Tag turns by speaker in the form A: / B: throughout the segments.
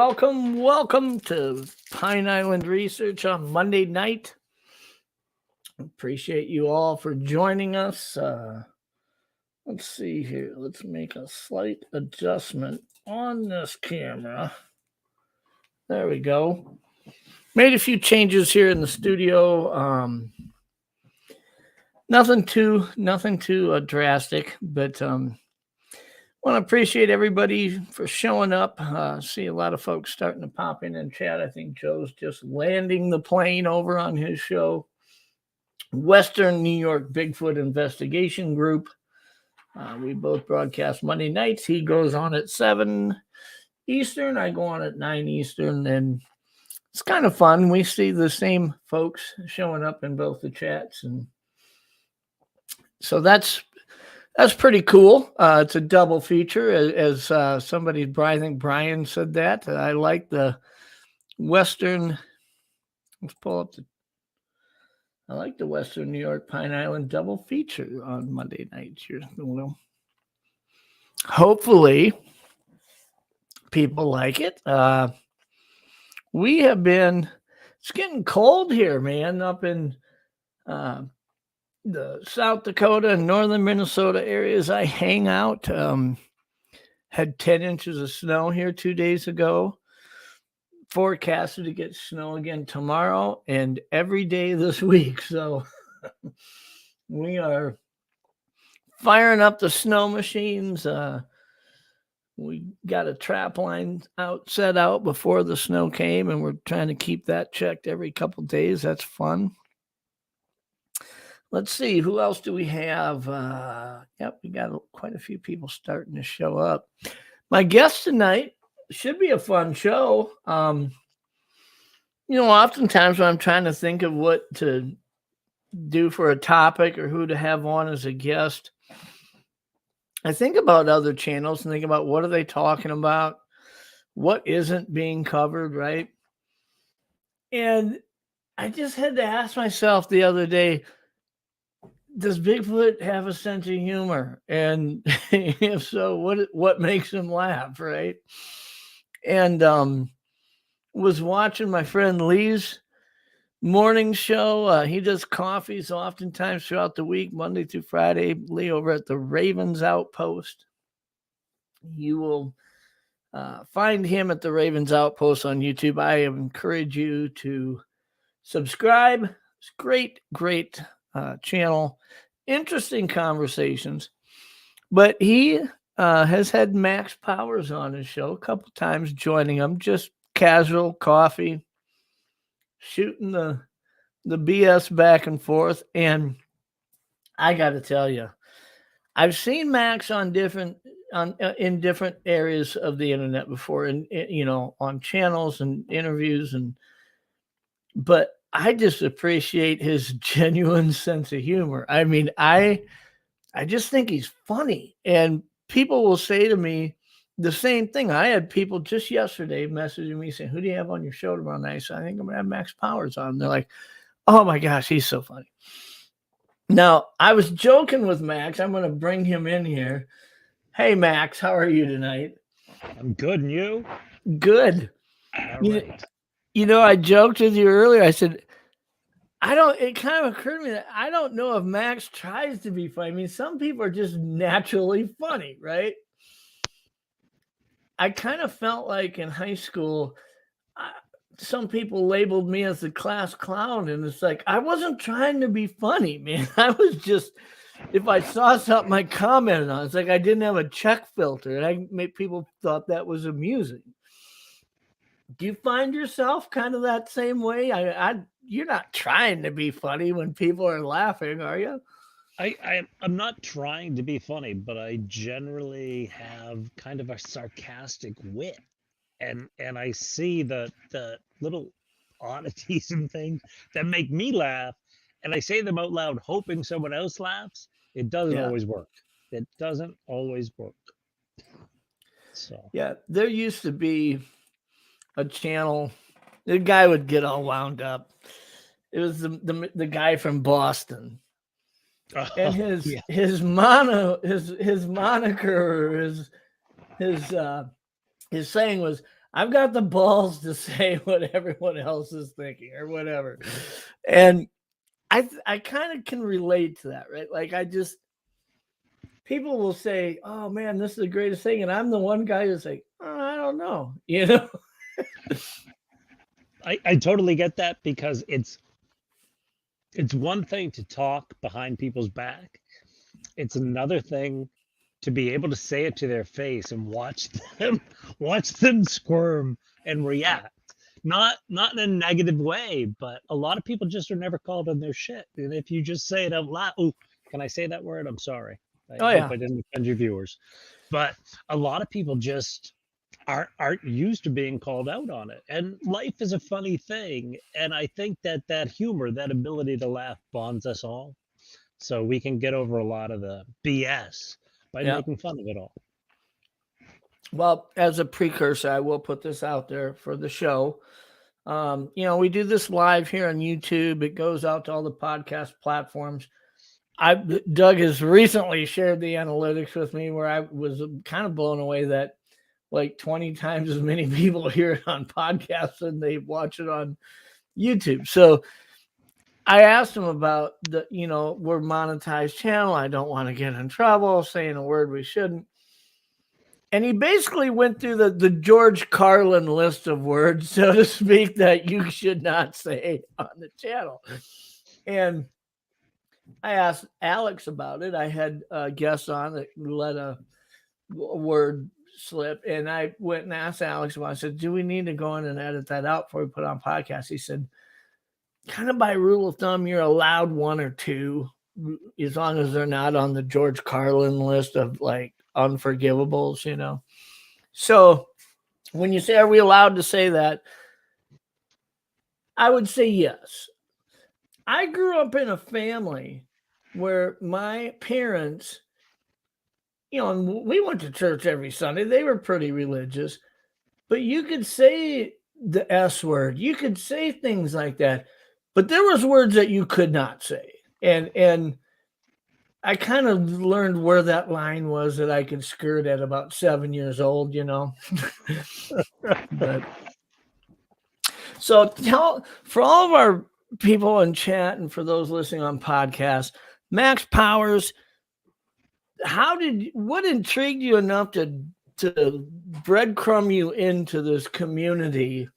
A: welcome to Pine Island Research on Monday night. Appreciate you all for joining us. Let's see here. Let's make a slight adjustment on this camera. There we go. Made a few changes here in the studio. Nothing too drastic, but want to appreciate everybody for showing up. See a lot of folks starting to pop in and chat. I think Joe's just landing the plane over on his show, Western New York Bigfoot Investigation Group. We both broadcast Monday nights. He goes on at 7 Eastern. I go on at 9 Eastern, and it's kind of fun. We see the same folks showing up in both the chats, and so that's pretty cool. It's a double feature, as somebody, I think Brian said that. I like the Western. Let's pull up I like the Western New York Pine Island double feature on Monday nights here. Well, hopefully, people like it. We have been. It's getting cold here, man. Up in the South Dakota and northern Minnesota areas I hang out. Had 10 inches of snow here 2 days ago. Forecasted to get snow again tomorrow and every day this week. So we are firing up the snow machines. We got a trap line set out before the snow came, and we're trying to keep that checked every couple of days. That's fun. Let's see, who else do we have? Yep, we got quite a few people starting to show up. My guest tonight should be a fun show. Oftentimes when I'm trying to think of what to do for a topic or who to have on as a guest, I think about other channels and think about what are they talking about, what isn't being covered, right? And I just had to ask myself the other day, does Bigfoot have a sense of humor? And if so, what makes him laugh, right? And was watching my friend Lee's morning show. He does coffees oftentimes throughout the week, Monday through Friday. Lee over at the Ravens Outpost. You will find him at the Ravens Outpost on YouTube. I encourage you to subscribe. It's great channel. Interesting conversations. But he has had Max Powers on his show a couple times, joining him, just casual coffee, shooting the BS back and forth. And I got to tell you, I've seen Max in different areas of the internet before, and on channels and interviews, but I just appreciate his genuine sense of humor. I mean, I just think he's funny, and people will say to me the same thing. I had people just yesterday messaging me saying, "Who do you have on your show tomorrow night?" So I think I'm gonna have Max Powers on. They're like, "Oh my gosh, he's so funny." Now, I was joking with Max. I'm gonna bring him in here. Hey, Max, how are you tonight?
B: I'm good, and you?
A: Good.
B: All right.
A: I joked with you earlier. I said, it kind of occurred to me that I don't know if Max tries to be funny. I mean, some people are just naturally funny, right? I kind of felt like in high school, some people labeled me as the class clown, and it's like, I wasn't trying to be funny, man. I was just, if I saw something, I commented on it. It's like I didn't have a check filter, and people thought that was amusing. Do you find yourself kind of that same way? You're not trying to be funny when people are laughing, are you?
B: I'm not trying to be funny, but I generally have kind of a sarcastic wit, and I see the little oddities and things that make me laugh, and I say them out loud, hoping someone else laughs. It doesn't always work. It doesn't always work. So
A: yeah, there used to be a channel. The guy would get all wound up. It was the guy from Boston, and his moniker, his saying was, I've got the balls to say what everyone else is thinking or whatever. And I kind of can relate to that, right? Like people will say, "Oh man, this is the greatest thing," and I'm the one guy who's like, oh, "I don't know," you know?
B: I totally get that because it's one thing to talk behind people's back. It's another thing to be able to say it to their face and them watch them squirm and react. Not in a negative way, but a lot of people just are never called on their shit. And if you just say it out loud, oh, can I say that word? I'm sorry. I
A: Oh
B: hope
A: yeah,
B: I didn't offend your viewers. But a lot of people just aren't used to being called out on it. And life is a funny thing. And I think that humor, that ability to laugh bonds us all. So we can get over a lot of the BS by
A: yeah.
B: making fun of it all.
A: Well, as a precursor, I will put this out there for the show. We do this live here on YouTube. It goes out to all the podcast platforms. Doug has recently shared the analytics with me where I was kind of blown away that like 20 times as many people hear it on podcasts than they watch it on YouTube. So I asked him about we're monetized channel. I don't want to get in trouble saying a word we shouldn't. And he basically went through the George Carlin list of words, so to speak, that you should not say on the channel. And I asked Alex about it. I had a guest on that let a word slip, and I went and asked Alex about it. I said, do we need to go in and edit that out before we put it on podcast? He said, kind of by rule of thumb, you're allowed one or two as long as they're not on the George Carlin list of like unforgivables. So when you say, are we allowed to say that? I would say yes. I grew up in a family where my parents, and we went to church every Sunday. They were pretty religious, but you could say the S word. You could say things like that, but there was words that you could not say. And I kind of learned where that line was that I could skirt at about 7 years old. But so for all of our people in chat and for those listening on podcasts, Max Powers, what intrigued you enough to breadcrumb you into this community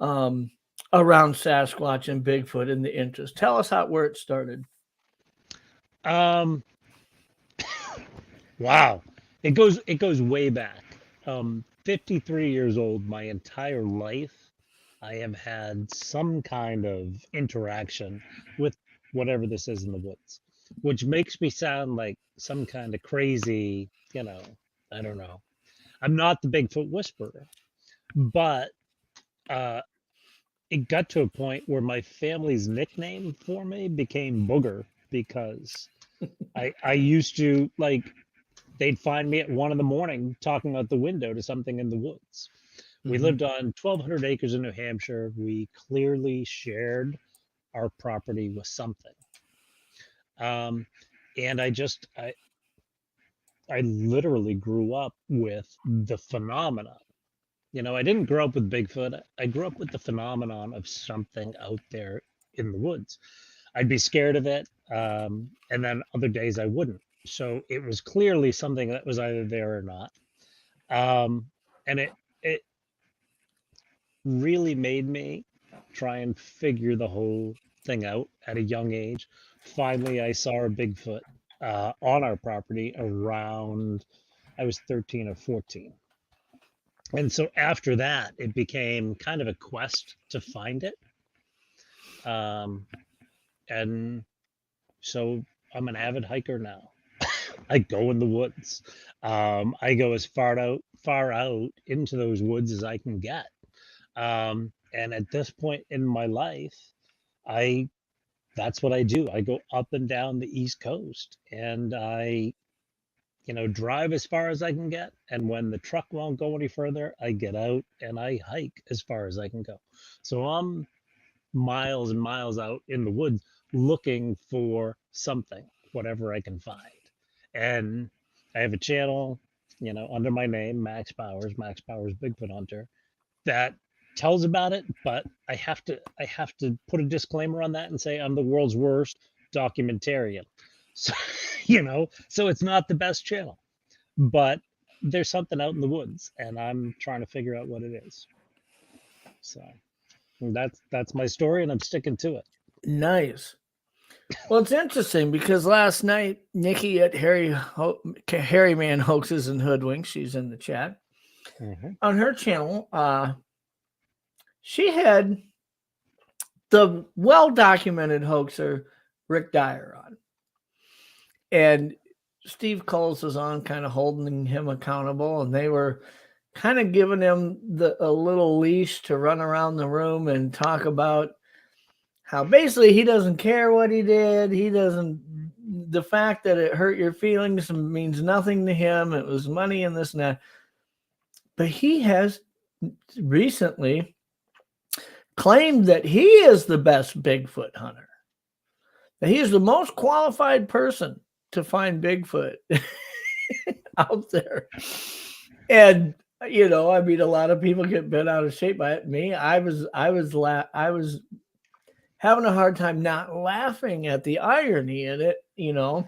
A: around Sasquatch and Bigfoot and the interest? Tell us where it started.
B: Wow. It goes way back. 53 years old, my entire life, I have had some kind of interaction with whatever this is in the woods, which makes me sound like some kind of crazy, I don't know. I'm not the Bigfoot whisperer, but it got to a point where my family's nickname for me became Booger because I used to they'd find me at 1 a.m. talking out the window to something in the woods. We lived on 1,200 acres in New Hampshire. We clearly shared our property with something. And I literally grew up with the phenomenon. I didn't grow up with Bigfoot. I grew up with the phenomenon of something out there in the woods. I'd be scared of it, and then other days I wouldn't. So it was clearly something that was either there or not. And it really made me try and figure the whole thing out at a young age. Finally, I saw a Bigfoot on our property around I was 13 or 14. And so after that, it became kind of a quest to find it. And so I'm an avid hiker now. I go in the woods. I go as far out into those woods as I can get. And at this point in my life, I that's what I do. I go up and down the East Coast, and I drive as far as I can get. And when the truck won't go any further, I get out and I hike as far as I can go. So I'm miles and miles out in the woods looking for something, whatever I can find. And I have a channel, under my name, Max Powers Bigfoot Hunter. that tells about it, but I have to put a disclaimer on that and say I'm the world's worst documentarian. So so it's not the best channel, but there's something out in the woods, and I'm trying to figure out what it is. So that's my story, and I'm sticking to it.
A: Nice. Well, it's interesting because last night Nikki at Harry Man Hoaxes and Hoodwinks, she's in the chat, on her channel, she had the well-documented hoaxer Rick Dyer on, and Steve Coles was on, kind of holding him accountable, and they were kind of giving him a little leash to run around the room and talk about how basically he doesn't care what he did. The fact that it hurt your feelings means nothing to him. It was money and this and that. But he has recently claimed that he is the best Bigfoot hunter, that he is the most qualified person to find Bigfoot out there. And I mean, a lot of people get bent out of shape by it. Me, I was having a hard time not laughing at the irony in it, and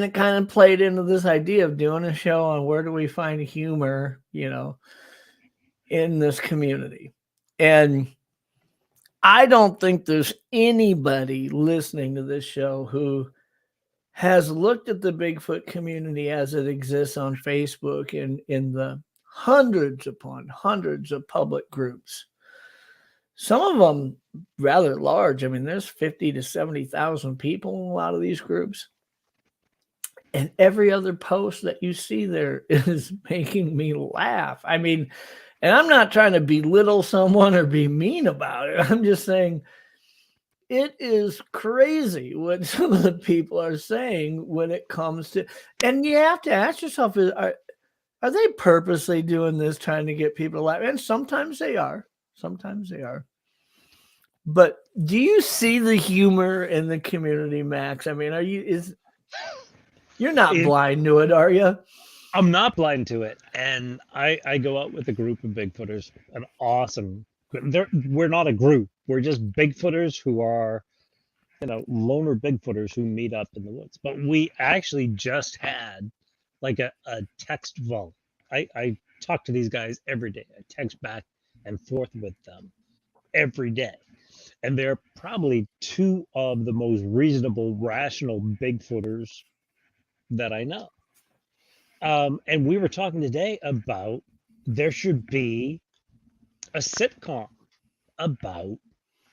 A: it kind of played into this idea of doing a show on where do we find humor, in this community. And I don't think there's anybody listening to this show who has looked at the Bigfoot community as it exists on Facebook and in the hundreds upon hundreds of public groups. Some of them rather large. I mean, there's 50 to 70,000 people in a lot of these groups. And every other post that you see there is making me laugh. I mean, and I'm not trying to belittle someone or be mean about it. I'm just saying it is crazy what some of the people are saying when it comes to, and you have to ask yourself, are they purposely doing this, trying to get people to laugh? And sometimes they are. Sometimes they are. But do you see the humor in the community, Max? I mean, you're not blind to it, are you?
B: I'm not blind to it. And I go out with a group of Bigfooters, an awesome, we're not a group. We're just Bigfooters who are, loner Bigfooters who meet up in the woods. But we actually just had like a text vault. I talk to these guys every day. I text back and forth with them every day. And they're probably two of the most reasonable, rational Bigfooters that I know. And we were talking today about there should be a sitcom about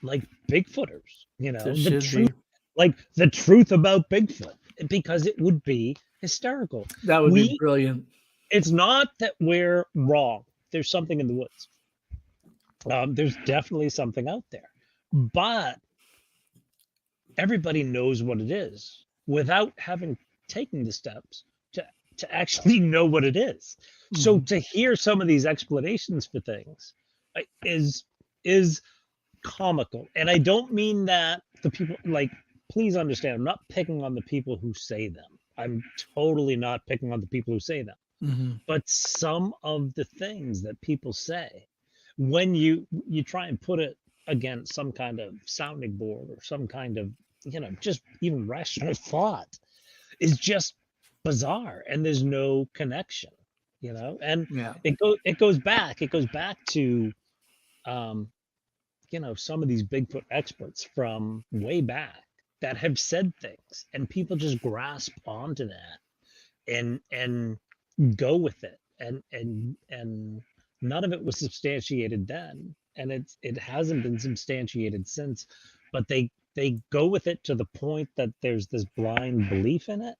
B: like Bigfooters, the truth, like the truth about Bigfoot, because it would be hysterical.
A: That would be brilliant.
B: It's not that we're wrong. There's something in the woods. There's definitely something out there, but everybody knows what it is without having taken the steps to actually know what it is. Mm-hmm. So to hear some of these explanations for things is comical. And I don't mean that the people, please understand, I'm not picking on the people who say them. I'm totally not picking on the people who say them. Mm-hmm. But some of the things that people say, when you try and put it against some kind of sounding board or some kind of, just even rational thought, is just bizarre, and there's no connection, and it goes back to some of these Bigfoot experts from way back that have said things, and people just grasp onto that and go with it, and none of it was substantiated then, and it hasn't been substantiated since, but they go with it to the point that there's this blind belief in it.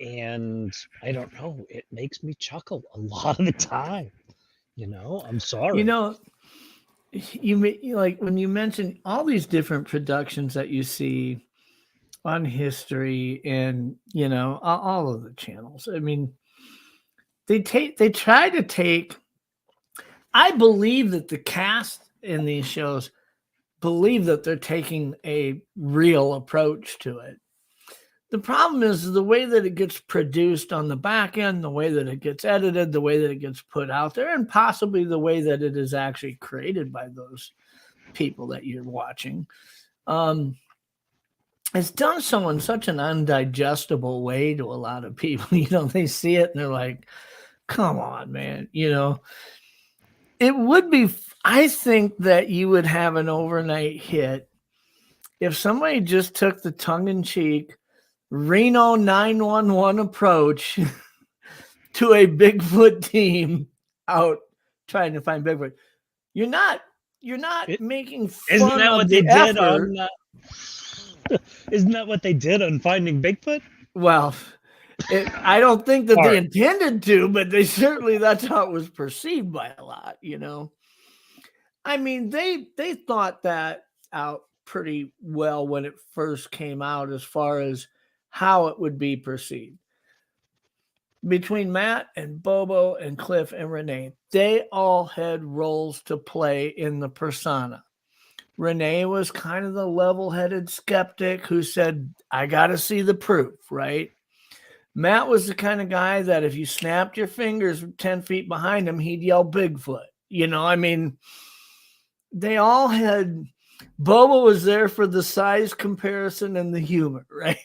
B: And I don't know, it makes me chuckle a lot of the time. I'm sorry.
A: You like when you mention all these different productions that you see on History and all of the channels. I mean, they try to take. I believe that the cast in these shows believe that they're taking a real approach to it. The problem is the way that it gets produced on the back end, the way that it gets edited, the way that it gets put out there, and possibly the way that it is actually created by those people that you're watching. It's done so in such an undigestible way to a lot of people. They see it and they're like, come on, man. It would be, I think that you would have an overnight hit if somebody just took the tongue-in-cheek Reno 911 approach to a Bigfoot team out trying to find Bigfoot. You're not making fun
B: isn't that
A: of
B: what
A: the
B: they did
A: effort.
B: on isn't that what they did on Finding Bigfoot?
A: Well, I don't think that they intended to, but that's how it was perceived by a lot, I mean, they thought that out pretty well when it first came out as far as how it would be perceived. Between Matt and Bobo and Cliff and Renee, they all had roles to play in the persona. Renee was kind of the level-headed skeptic who said, I got to see the proof, right? Matt was the kind of guy that if you snapped your fingers 10 feet behind him, he'd yell Bigfoot. I mean, they all had... Bobo was there for the size comparison and the humor, right?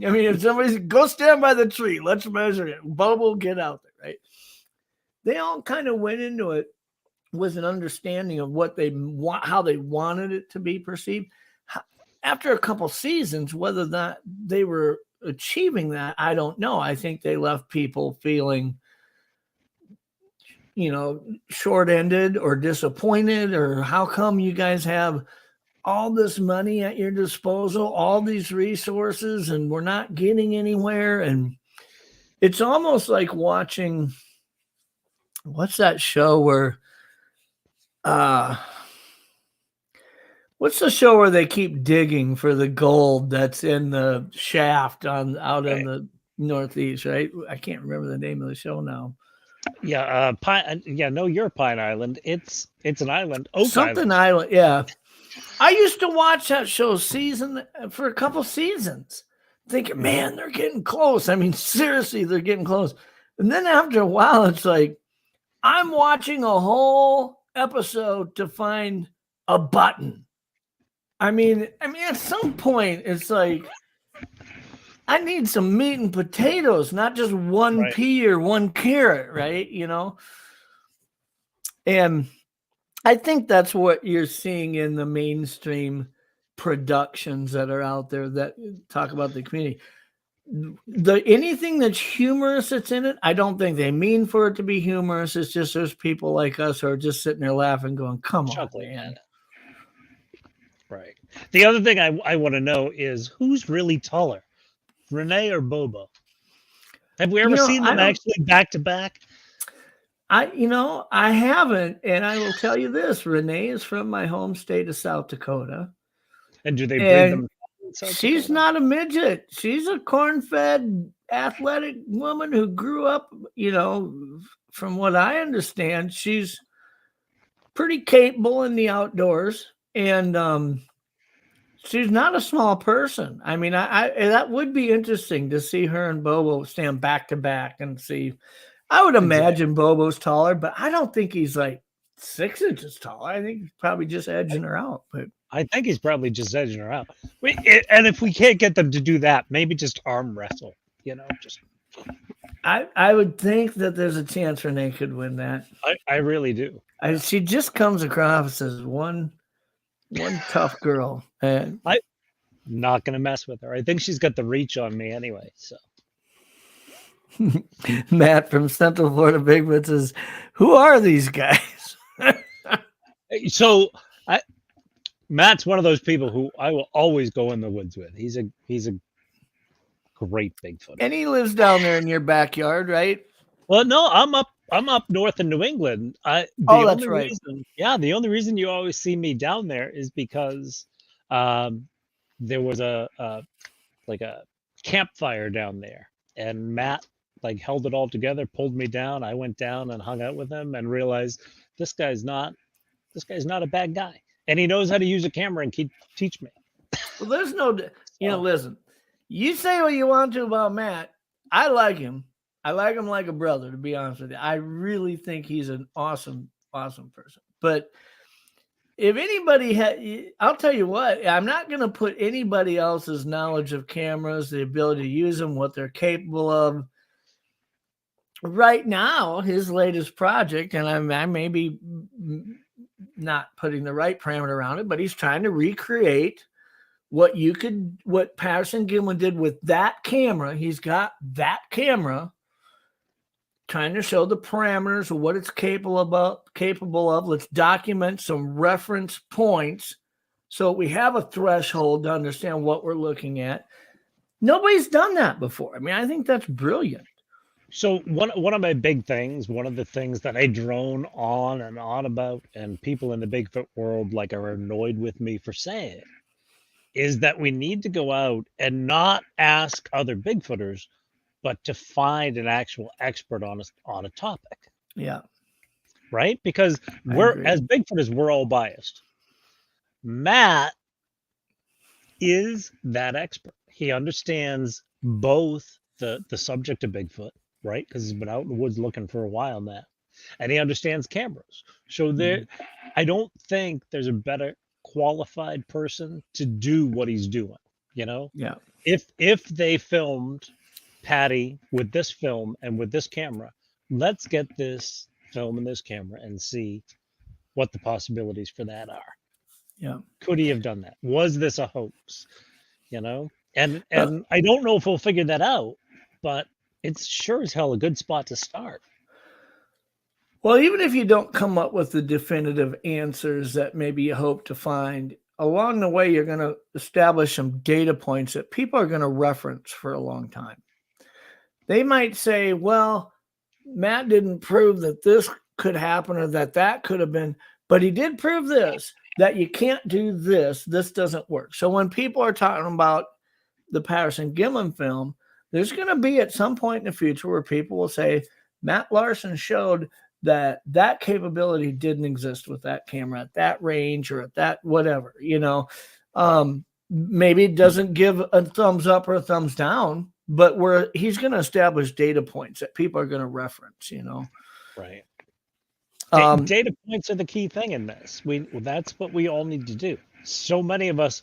A: I mean, if somebody's go stand by the tree, let's measure it. Bobo, get out there, right? They all kind of went into it with an understanding of what they want, how they wanted it to be perceived. After a couple seasons, whether that they were achieving that, I don't know. I think they left people feeling, short-ended or disappointed, or how come you guys have all this money at your disposal, all these resources, and we're not getting anywhere? And it's almost like watching, what's that show where, what's the show where they keep digging for the gold that's in the shaft out in the Northeast, right? I can't remember the name of the show now.
B: Yeah, you're Pine Island. It's an island.
A: Something Island, yeah. I used to watch that show for a couple seasons, thinking, man, they're getting close. I mean, seriously, they're getting close. And then after a while, it's like, I'm watching a whole episode to find a button. I mean, at some point, it's like, I need some meat and potatoes, not just one pea or one carrot, right? And I think that's what you're seeing in the mainstream productions that are out there that talk about the community. Anything that's humorous that's in it, I don't think they mean for it to be humorous. It's just there's people like us who are just sitting there laughing, going, come on, man.
B: Right. The other thing I want to know is who's really taller, Renee or Bobo? Have we ever seen them actually back to back?
A: I haven't, and I will tell you this: Renee is from my home state of South Dakota.
B: And do they breed them?
A: She's not a midget. She's a corn-fed, athletic woman who grew up. From what I understand, she's pretty capable in the outdoors, and she's not a small person. I mean, I that would be interesting to see her and Bobo stand back to back and see. I would imagine Bobo's taller, but I don't think he's like 6 inches tall. I think he's probably just edging her out. But
B: I think he's probably just edging her out. And if we can't get them to do that, maybe just arm wrestle. Just.
A: I would think that there's a chance Renee could win that.
B: I really do.
A: She just comes across as one tough girl, and
B: I'm not gonna mess with her. I think she's got the reach on me anyway. So.
A: Matt from Central Florida Bigfoot says, who are these guys?
B: So Matt's one of those people who I will always go in the woods with. He's a great Bigfoot.
A: And he lives down there in your backyard, right?
B: Well, no, I'm up north in New England.
A: That's right.
B: The only reason you always see me down there is because there was a campfire down there, and Matt held it all together, pulled me down. I went down and hung out with him and realized this guy's not a bad guy, and he knows how to use a camera and teach me.
A: Well, there's no, listen, You say what you want to about Matt. I like him. I like him like a brother, to be honest with you. I really think he's an awesome, awesome person. But if anybody had, I'll tell you what, I'm not going to put anybody else's knowledge of cameras, the ability to use them, what they're capable of. Right now, his latest project, and I may be not putting the right parameter around it, but he's trying to recreate what Patterson Gimlin did with that camera. He's got that camera, trying to show the parameters of what it's capable of. Let's document some reference points so we have a threshold to understand what we're looking at. Nobody's done that before. I mean, I think that's brilliant.
B: So one of my big things, one of the things that I drone on and on about, and people in the Bigfoot world like are annoyed with me for saying, is that we need to go out and not ask other Bigfooters, but to find an actual expert on a topic.
A: Yeah.
B: Right? Because as Bigfooters, we're all biased. Matt is that expert. He understands both the subject of Bigfoot, right? Because he's been out in the woods looking for a while now. And he understands cameras. So I don't think there's a better qualified person to do what he's doing, you know?
A: Yeah.
B: If they filmed Patty with this film and with this camera, let's get this film and this camera and see what the possibilities for that are.
A: Yeah.
B: Could he have done that? Was this a hoax? You know? And I don't know if we'll figure that out, but it's sure as hell a good spot to start.
A: Well, even if you don't come up with the definitive answers that maybe you hope to find, along the way, you're going to establish some data points that people are going to reference for a long time. They might say, well, Matt didn't prove that this could happen or that could have been, but he did prove this, that you can't do this. This doesn't work. So when people are talking about the Patterson Gimlin film, there's going to be at some point in the future where people will say, Matt Larson showed that capability didn't exist with that camera at that range or at that whatever, you know. Maybe it doesn't give a thumbs up or a thumbs down, but he's going to establish data points that people are going to reference, you know.
B: Right. Data points are the key thing in this. That's what we all need to do. So many of us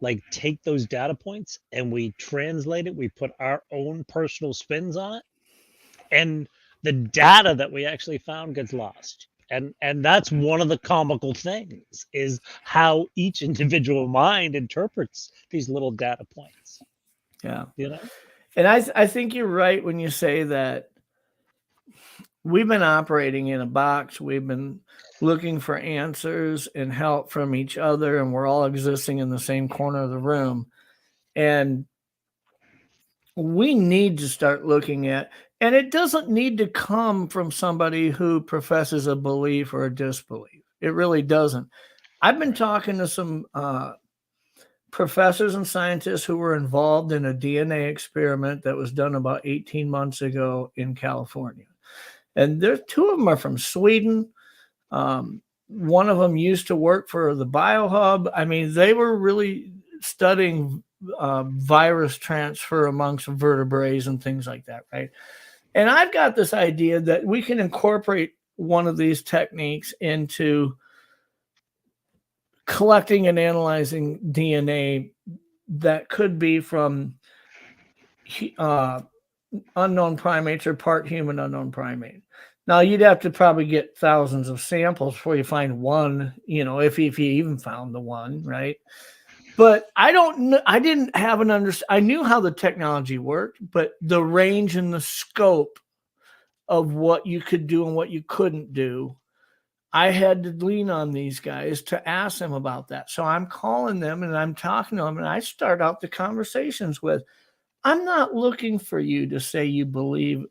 B: like take those data points and we translate it. We put our own personal spins on it, and the data that we actually found gets lost. And that's one of the comical things, is how each individual mind interprets these little data points.
A: Yeah.
B: You know?
A: And I think you're right when you say that we've been operating in a box. We've been looking for answers and help from each other, and we're all existing in the same corner of the room. And we need to start looking at, and it doesn't need to come from somebody who professes a belief or a disbelief. It really doesn't. I've been talking to some professors and scientists who were involved in a DNA experiment that was done about 18 months ago in California. And there's two of them are from Sweden. One of them used to work for the Biohub. I mean, they were really studying virus transfer amongst vertebrates and things like that, right? And I've got this idea that we can incorporate one of these techniques into collecting and analyzing DNA that could be from unknown primates or part human, unknown primate. Now, you'd have to probably get thousands of samples before you find one, you know, if you even found the one, right? But I don't know. I didn't have an understanding. I knew how the technology worked, but the range and the scope of what you could do and what you couldn't do, I had to lean on these guys to ask them about that. So I'm calling them and I'm talking to them, and I start out the conversations with, I'm not looking for you to say you believe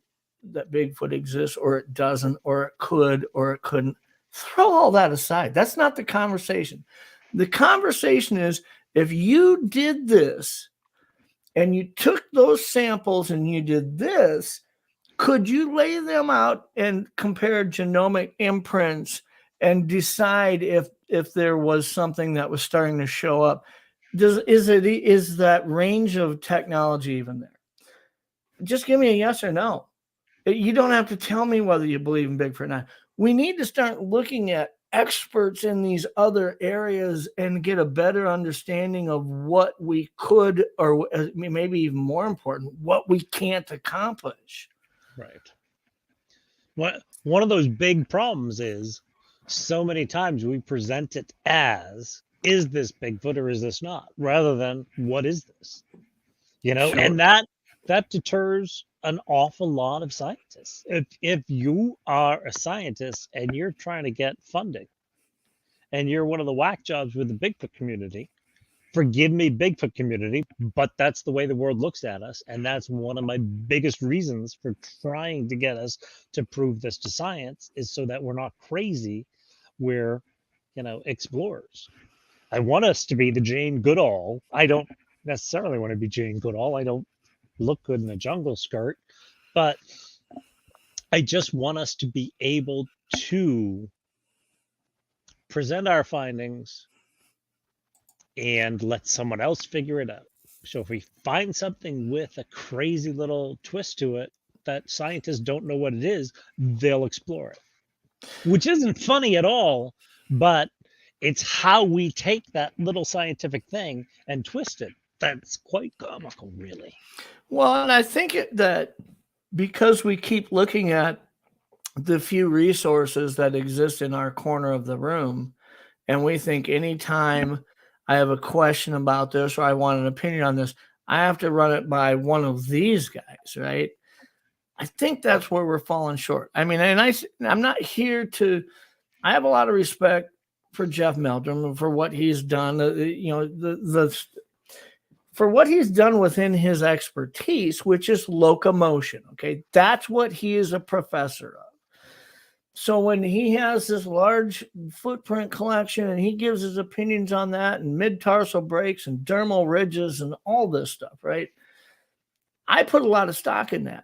A: that Bigfoot exists or it doesn't, or it could or it couldn't. Throw all that aside. That's not the conversation. The conversation is, if you did this and you took those samples and you did this, could you lay them out and compare genomic imprints and decide if there was something that was starting to show up? Is that range of technology even there? Just give me a yes or no. You don't have to tell me whether you believe in Bigfoot or not. We need to start looking at experts in these other areas and get a better understanding of what we could, or maybe even more important, what we can't accomplish.
B: Right. One of those big problems is so many times we present it as, is this Bigfoot or is this not? Rather than, what is this?
A: Sure.
B: And that deters an awful lot of scientists. If you are a scientist and you're trying to get funding and you're one of the whack jobs with the Bigfoot community, forgive me, Bigfoot community, but that's the way the world looks at us. And that's one of my biggest reasons for trying to get us to prove this to science, is so that we're not crazy. We're, explorers. I want us to be the Jane Goodall. I don't necessarily want to be Jane Goodall. I don't look good in a jungle skirt, but I just want us to be able to present our findings and let someone else figure it out. So if we find something with a crazy little twist to it that scientists don't know what it is, they'll explore it, which isn't funny at all, but it's how we take that little scientific thing and twist it. That's quite comical, really.
A: Well, and I think that because we keep looking at the few resources that exist in our corner of the room, and we think anytime I have a question about this or I want an opinion on this, I have to run it by one of these guys, right? I think that's where we're falling short. I mean, and I'm not here to, I have a lot of respect for Jeff Meldrum for what he's done, for what he's done within his expertise, which is locomotion. Okay. That's what he is a professor of. So when he has this large footprint collection and he gives his opinions on that, and mid-tarsal breaks and dermal ridges and all this stuff, right? I put a lot of stock in that.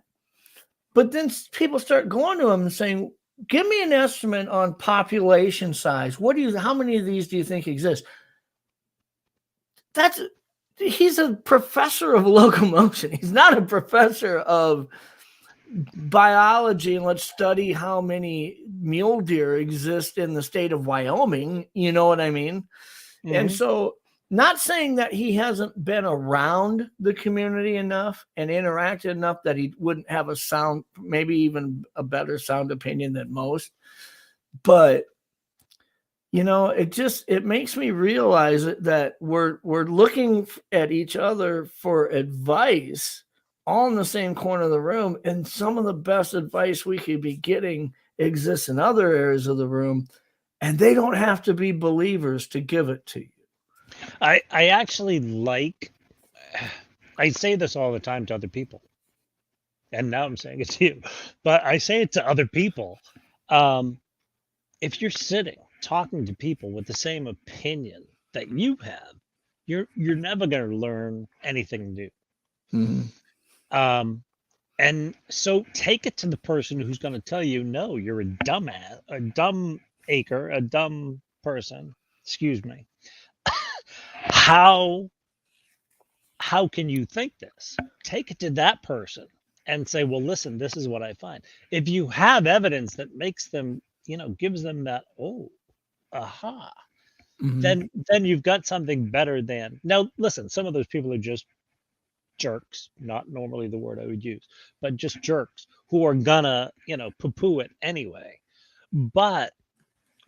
A: But then people start going to him and saying, give me an estimate on population size. How many of these do you think exist? He's a professor of locomotion. He's not a professor of biology and let's study how many mule deer exist in the state of Wyoming. You know what I mean? Mm-hmm. And so, not saying that he hasn't been around the community enough and interacted enough that he wouldn't have a sound, maybe even a better sound opinion than most. But, it makes me realize that we're looking at each other for advice all in the same corner of the room. And some of the best advice we could be getting exists in other areas of the room. And they don't have to be believers to give it to you.
B: I actually I say this all the time to other people, and now I'm saying it to you, but I say it to other people. If you're sitting talking to people with the same opinion that you have, you're never going to learn anything new.
A: Mm-hmm.
B: And so take it to the person who's going to tell you, no, you're a dumbass, a dumb acre, a dumb person. Excuse me. How can you think this? Take it to that person and say, well, listen, this is what I find. If you have evidence that makes them, gives them that, aha, mm-hmm. then you've got something better than. Now, listen, some of those people are just jerks, not normally the word I would use, but just jerks who are gonna, poo-poo it anyway. But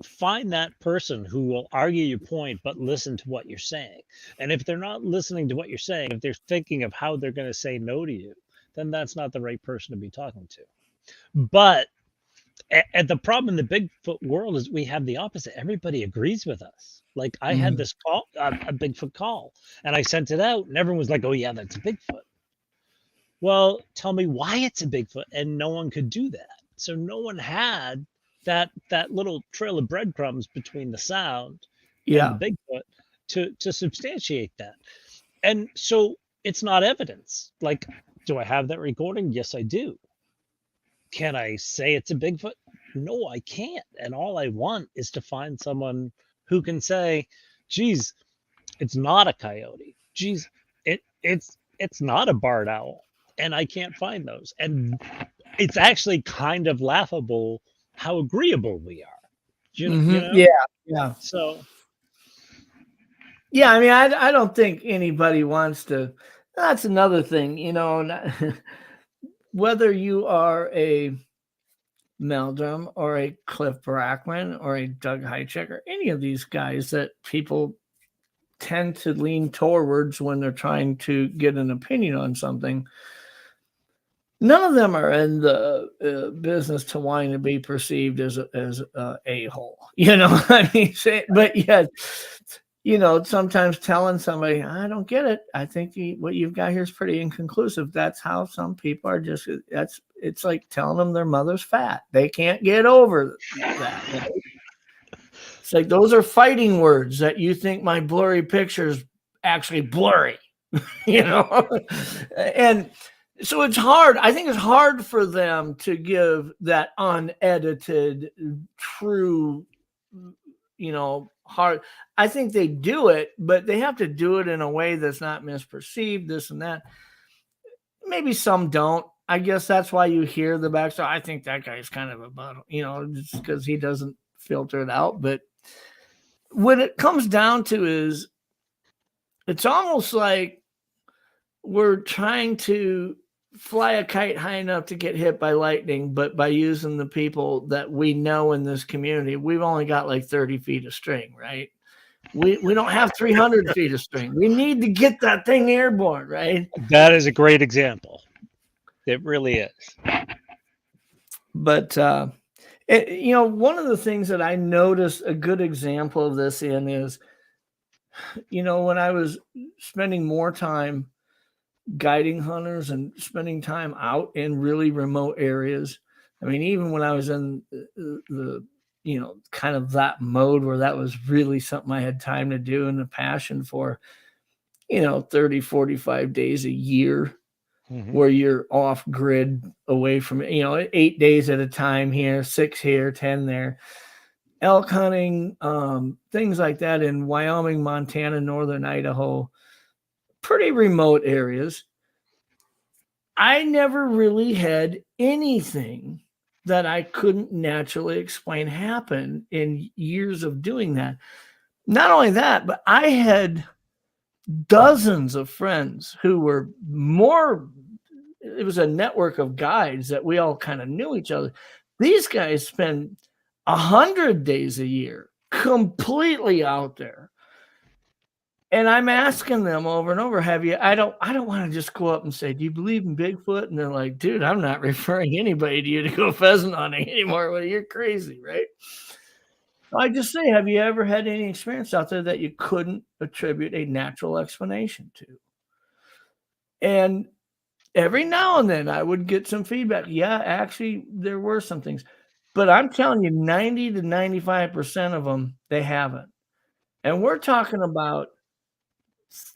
B: find that person who will argue your point, but listen to what you're saying. And if they're not listening to what you're saying, if they're thinking of how they're going to say no to you, then that's not the right person to be talking to. But the problem in the Bigfoot world is we have the opposite. Everybody agrees with us. Like I had this call, a Bigfoot call, and I sent it out, and everyone was like, "Oh yeah, that's a Bigfoot." Well, tell me why it's a Bigfoot, and no one could do that. So no one had that little trail of breadcrumbs between the sound and the Bigfoot to substantiate that. And so it's not evidence. Like, do I have that recording? Yes, I do. Can I say it's a Bigfoot? No, I can't. And all I want is to find someone who can say, geez, It's not a coyote. Geez, it's not a barred owl, and I can't find those. And it's actually kind of laughable how agreeable we are. You know?
A: Yeah, yeah.
B: So
A: Yeah, I mean, I don't think anybody wants to. That's another thing, whether you are a Meldrum or a Cliff Brackman or a Doug Hychek or any of these guys that people tend to lean towards when they're trying to get an opinion on something. None of them are in the business to wanting to be perceived as a a-hole. I mean, but yet, sometimes telling somebody, I don't get it. I think what you've got here is pretty inconclusive. That's how some people are just, it's like telling them their mother's fat. They can't get over that. Right? It's like, those are fighting words that you think my blurry picture is actually blurry, and so it's hard. I think it's hard for them to give that unedited, true, hard. I think they do it, but they have to do it in a way that's not misperceived, this and that. Maybe some don't. I guess that's why you hear the backstory. I think that guy's kind of a butthole, just because he doesn't filter it out. But what it comes down to is it's almost like we're trying to fly a kite high enough to get hit by lightning, but by using the people that we know in this community, we've only got like 30 feet of string, right? We don't have 300 feet of string. We need to get that thing airborne, right?
B: that is a great example. It really is.
A: But one of the things that I noticed a good example of this in is, when I was spending more time guiding hunters and spending time out in really remote areas. I mean, even when I was in the kind of that mode where that was really something I had time to do and a passion for, 30, 45 days a year, where you're off grid away from, 8 days at a time here, 6 here, 10 there. Elk hunting, things like that in Wyoming, Montana, northern Idaho, pretty remote areas. I never really had anything that I couldn't naturally explain happen in years of doing that. Not only that, but I had dozens of friends who were it was a network of guides that we all kind of knew each other. These guys spend 100 days a year completely out there. And I'm asking them over and over, I don't want to just go up and say, do you believe in Bigfoot? And they're like, dude, I'm not referring anybody to you to go pheasant hunting anymore. Well, you're crazy, right? So I just say, have you ever had any experience out there that you couldn't attribute a natural explanation to? And every now and then I would get some feedback. Yeah, actually, there were some things. But I'm telling you, 90 to 95% of them, they haven't. And we're talking about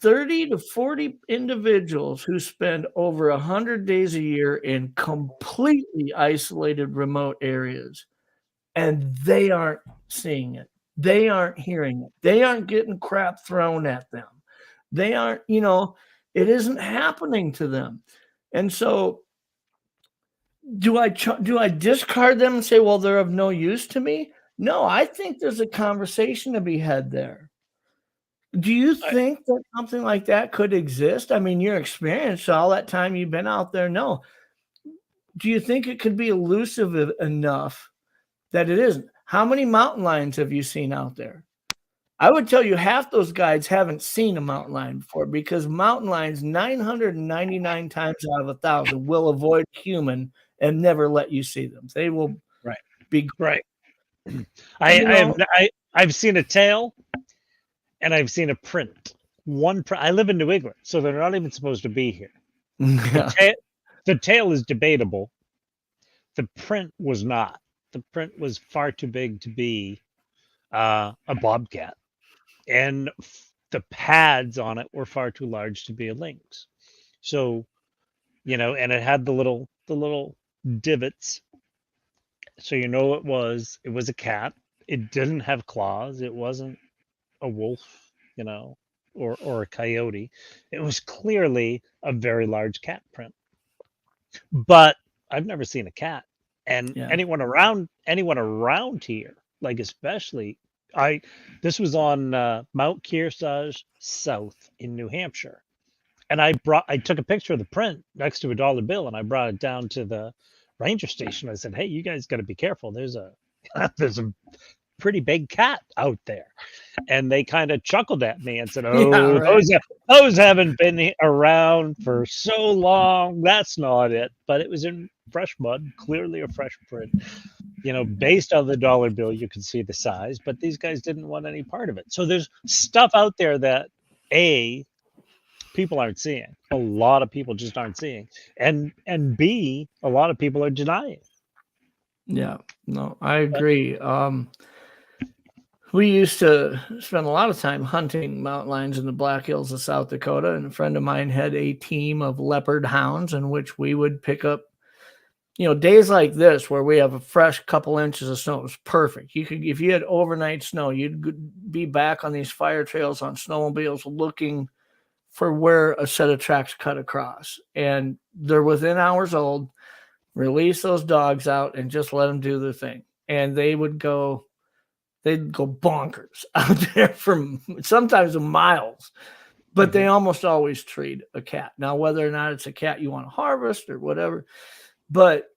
A: 30 to 40 individuals who spend over 100 days a year in completely isolated remote areas, and they aren't seeing it. They aren't hearing it. They aren't getting crap thrown at them. They aren't, it isn't happening to them. And so do I discard them and say, well, they're of no use to me? No, I think there's a conversation to be had there. Do you think that something like that could exist? I mean, your experience, all that time you've been out there, no. Do you think it could be elusive enough that it isn't? How many mountain lions have you seen out there? I would tell you half those guides haven't seen a mountain lion before, because mountain lions 999 times out of 1,000 will avoid human and never let you see them. They will be
B: right. I've seen a tail. And I've seen a print. I live in New England, so they're not even supposed to be here. The tail is debatable. The print was not. The print was far too big to be a bobcat, and the pads on it were far too large to be a lynx. So, and it had the little divots. So it was a cat. It didn't have claws. It wasn't a wolf, or a coyote. It was clearly a very large cat print. But I've never seen a cat. And
A: Yeah.
B: anyone around here, like especially I this was on Mount Kearsarge South in New Hampshire. And I took a picture of the print next to a dollar bill and I brought it down to the ranger station. I said, "Hey, you guys got to be careful. There's a there's a pretty big cat out there." And they kind of chuckled at me and said,
A: Yeah,
B: "Oh,
A: right.
B: those haven't been around for so long. That's not it." But it was in fresh mud, clearly a fresh print. Based on the dollar bill, you could see the size, but these guys didn't want any part of it. So there's stuff out there that people aren't seeing. A lot of people just aren't seeing, and B, a lot of people are denying.
A: Yeah, no, I agree. We used to spend a lot of time hunting mountain lions in the Black Hills of South Dakota, and a friend of mine had a team of leopard hounds in which we would pick up, days like this where we have a fresh couple inches of snow. It was perfect. If you had overnight snow, you'd be back on these fire trails on snowmobiles looking for where a set of tracks cut across. And they're within hours old. Release those dogs out and just let them do their thing. And they'd go bonkers out there for sometimes miles, but they almost always treat a cat. Now, whether or not it's a cat you want to harvest or whatever, but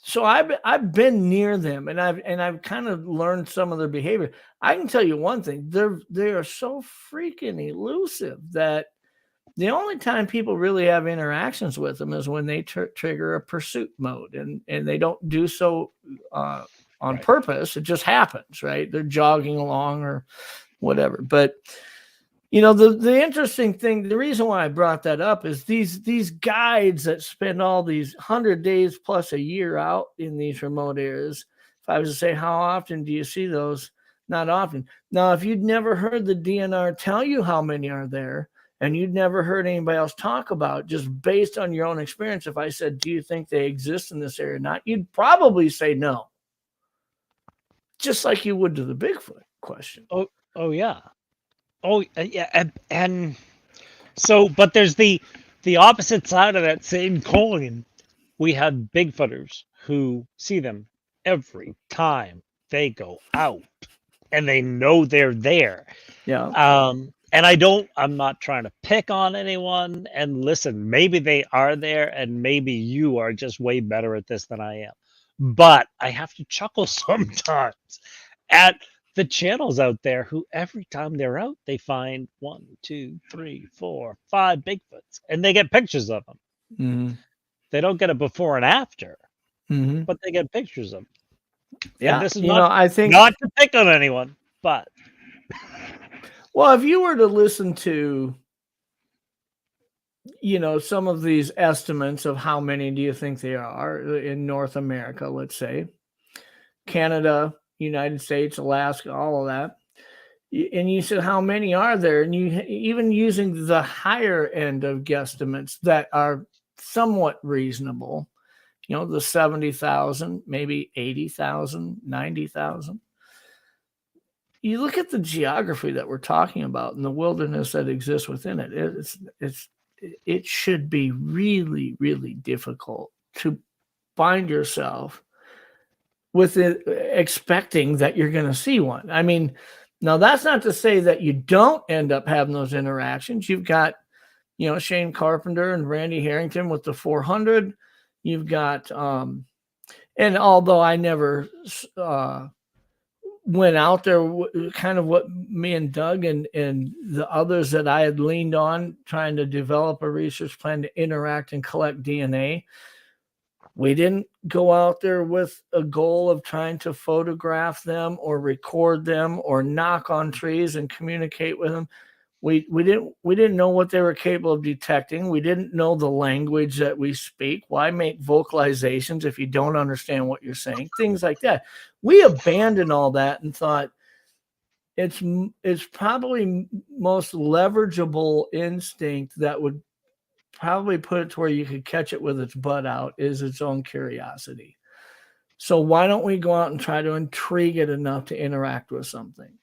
A: so I've been near them and I've kind of learned some of their behavior. I can tell you one thing: they are so freaking elusive that the only time people really have interactions with them is when they trigger a pursuit mode, and they don't do so on
B: Right.
A: purpose. It just happens, right? They're jogging along or whatever. But the interesting thing, the reason why I brought that up is these guides that spend all these 100 days plus a year out in these remote areas. If I was to say, how often do you see those? Not often. Now, if you'd never heard the DNR tell you how many are there, and you'd never heard anybody else talk about, just based on your own experience, if I said, do you think they exist in this area or not, you'd probably say no. Just like you would to the Bigfoot question.
B: Oh yeah. Oh yeah. And so, but there's the opposite side of that same coin. We have Bigfooters who see them every time they go out, and they know they're there.
A: Yeah.
B: And I'm not trying to pick on anyone. And listen, maybe they are there, and maybe you are just way better at this than I am. But I have to chuckle sometimes at the channels out there who every time they're out, they find 1, 2, 3, 4, 5 Bigfoots, and they get pictures of them.
A: Mm-hmm.
B: They don't get a before and after,
A: Mm-hmm.
B: but they get pictures of them.
A: Yeah.
B: And this is
A: I think
B: not to pick on anyone, but
A: well, if you were to listen to, some of these estimates of how many do you think they are in North America, let's say, Canada, United States, Alaska, all of that. And you said, how many are there? And you even using the higher end of guesstimates that are somewhat reasonable, the 70,000, maybe 80,000, 90,000. You look at the geography that we're talking about and the wilderness that exists within it. It should be really, really difficult to find yourself with it expecting that you're going to see one. I mean, now that's not to say that you don't end up having those interactions. You've got, Shane Carpenter and Randy Harrington with the 400. You've got, and although I never went out there, kind of what me and Doug and the others that I had leaned on trying to develop a research plan to interact and collect DNA. We didn't go out there with a goal of trying to photograph them or record them or knock on trees and communicate with them. We didn't know what they were capable of detecting. We didn't know the language that we speak. Why make vocalizations if you don't understand what you're saying? Things like that. We abandoned all that and thought it's probably most leverageable instinct that would probably put it to where you could catch it with its butt out is its own curiosity. So why don't we go out and try to intrigue it enough to interact with something?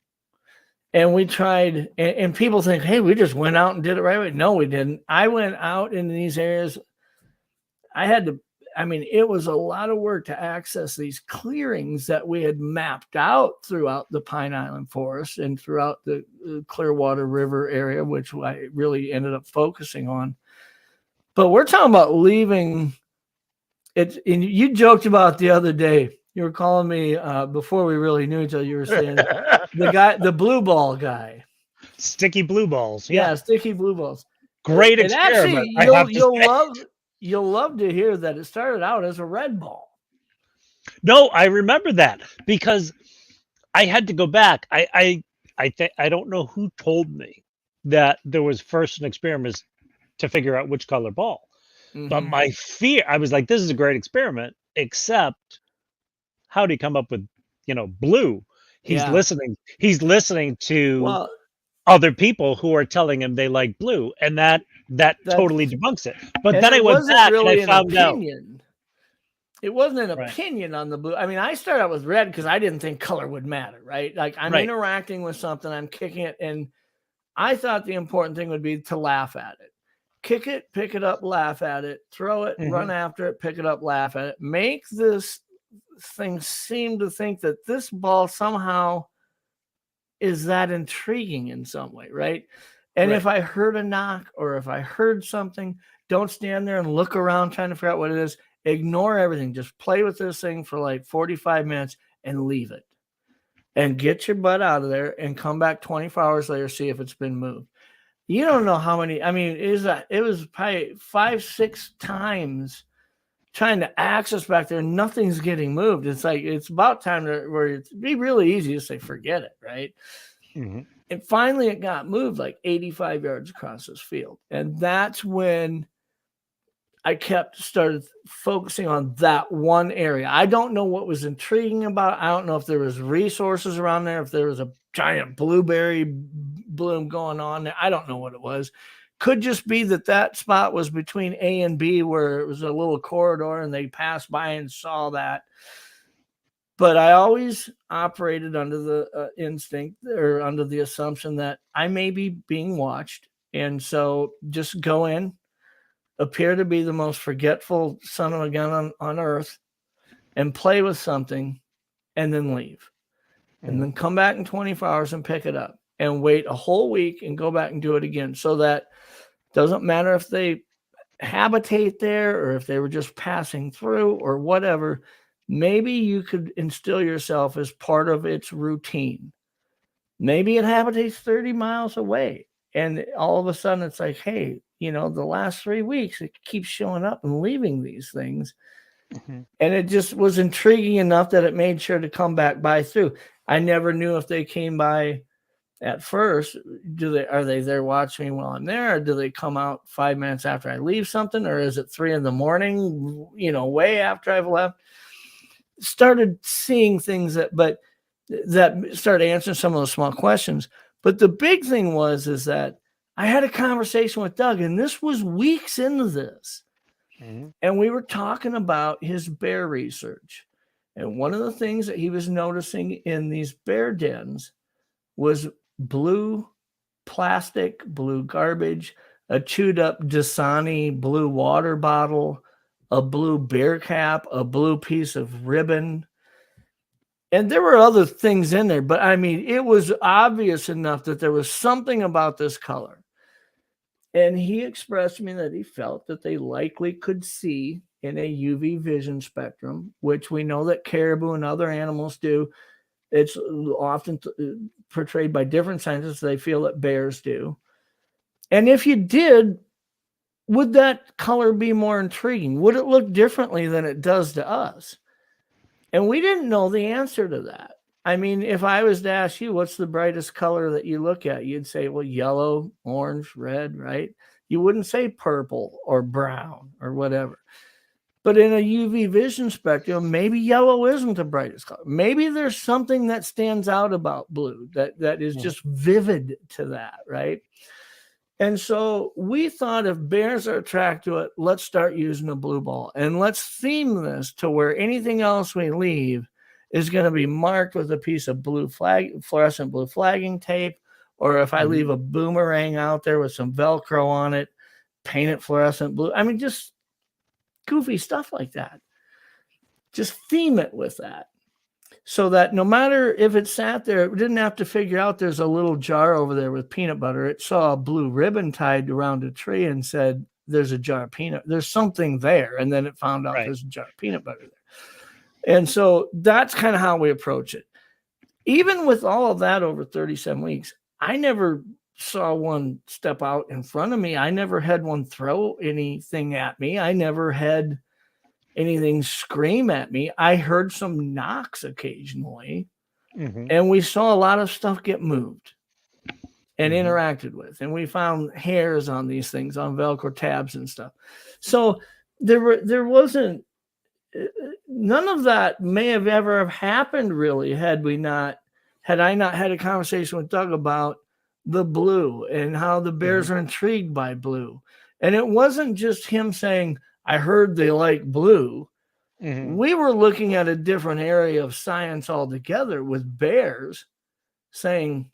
A: And we tried, and people think, hey, we just went out and did it right away. No, we didn't. I went out in these areas. It was a lot of work to access these clearings that we had mapped out throughout the Pine Island Forest and throughout the Clearwater River area, which I really ended up focusing on. But we're talking about leaving it. And you joked about the other day. You were calling me before we really knew each other. You were saying the blue ball guy.
B: Sticky blue balls.
A: Yeah, sticky blue balls.
B: Great experiment.
A: Actually, you'll love to hear that it started out as a red ball.
B: No, I remember that because I had to go back. I don't know who told me that there was first an experiment to figure out which color ball. Mm-hmm. But my fear, I was like, this is a great experiment, except how do you come up with, blue? He's listening to other people who are telling him they like blue, and that totally debunks it. But then I went back and I found out.
A: It wasn't an opinion on the blue. I mean, I started out with red because I didn't think color would matter, right? Like I'm interacting with something, I'm kicking it, and I thought the important thing would be to laugh at it. Kick it, pick it up, laugh at it, throw it, run after it, pick it up, laugh at it. Make this thing seem to think that this ball somehow is that intriguing in some way, right? And if I heard a knock or if I heard something, don't stand there and look around trying to figure out what it is. Ignore everything. Just play with this thing for like 45 minutes and leave it. And get your butt out of there and come back 24 hours later, see if it's been moved. You don't know how many, it was probably 5-6 times trying to access back there. Nothing's getting moved. It's like, it's about time where it'd be really easy to say, forget it. Right. Mm-hmm. And finally it got moved like 85 yards across this field. And that's when I started focusing on that one area. I don't know what was intriguing about it. I don't know if there was resources around there, if there was a giant blueberry bloom going on there. I don't know what it was. Could just be that spot was between A and B where it was a little corridor and they passed by and saw that. But I always operated under the instinct or under the assumption that I may be being watched. And so just go in, appear to be the most forgetful son of a gun on earth, and play with something, and then leave. And then come back in 24 hours and pick it up and wait a whole week and go back and do it again. So that doesn't matter if they habitate there or if they were just passing through or whatever, maybe you could instill yourself as part of its routine. Maybe it habitates 30 miles away and all of a sudden it's like, hey, the last 3 weeks, it keeps showing up and leaving these things. Mm-hmm. And it just was intriguing enough that it made sure to come back by through. I never knew if they came by at first. Are they there watching me while I'm there? Or do they come out 5 minutes after I leave something? Or is it 3 a.m, way after I've left? Started seeing things that started answering some of those small questions. But the big thing is that I had a conversation with Doug, and this was weeks into this. Mm-hmm. And we were talking about his bear research. And one of the things that he was noticing in these bear dens was blue plastic, blue garbage, a chewed up Dasani blue water bottle, a blue bear cap, a blue piece of ribbon. And there were other things in there, but it was obvious enough that there was something about this color. And he expressed to me that he felt that they likely could see in a UV vision spectrum, which we know that caribou and other animals do. It's often portrayed by different scientists. They feel that bears do. And if you did, would that color be more intriguing? Would it look differently than it does to us? And we didn't know the answer to that. If I was to ask you, what's the brightest color that you look at? You'd say, well, yellow, orange, red, right? You wouldn't say purple or brown or whatever. But in a UV vision spectrum, maybe yellow isn't the brightest color. Maybe there's something that stands out about blue that is just vivid to that, right? And so we thought if bears are attracted to it, let's start using a blue ball. And let's theme this to where anything else we leave is going to be marked with a piece of fluorescent blue flagging tape Or if I leave a boomerang out there with some Velcro on it, paint it fluorescent blue. I mean, just goofy stuff like that. Just theme it with that. So that no matter if it sat there, it didn't have to figure out there's a little jar over there with peanut butter. It saw a blue ribbon tied around a tree and said, there's a jar of peanut. There's something there. And then it found out there's a jar of peanut butter there. And so that's kind of how we approach it. Even with all of that over 37 weeks, I never saw one step out in front of me. I never had one throw anything at me. I never had anything scream at me. I heard some knocks occasionally, and we saw a lot of stuff get moved and interacted with. And we found hairs on these things, on Velcro tabs and stuff. So there wasn't, none of that may have ever happened really had I not had a conversation with Doug about the blue and how the bears are intrigued by blue. And it wasn't just him saying, I heard they like blue. We were looking at a different area of science altogether with bears saying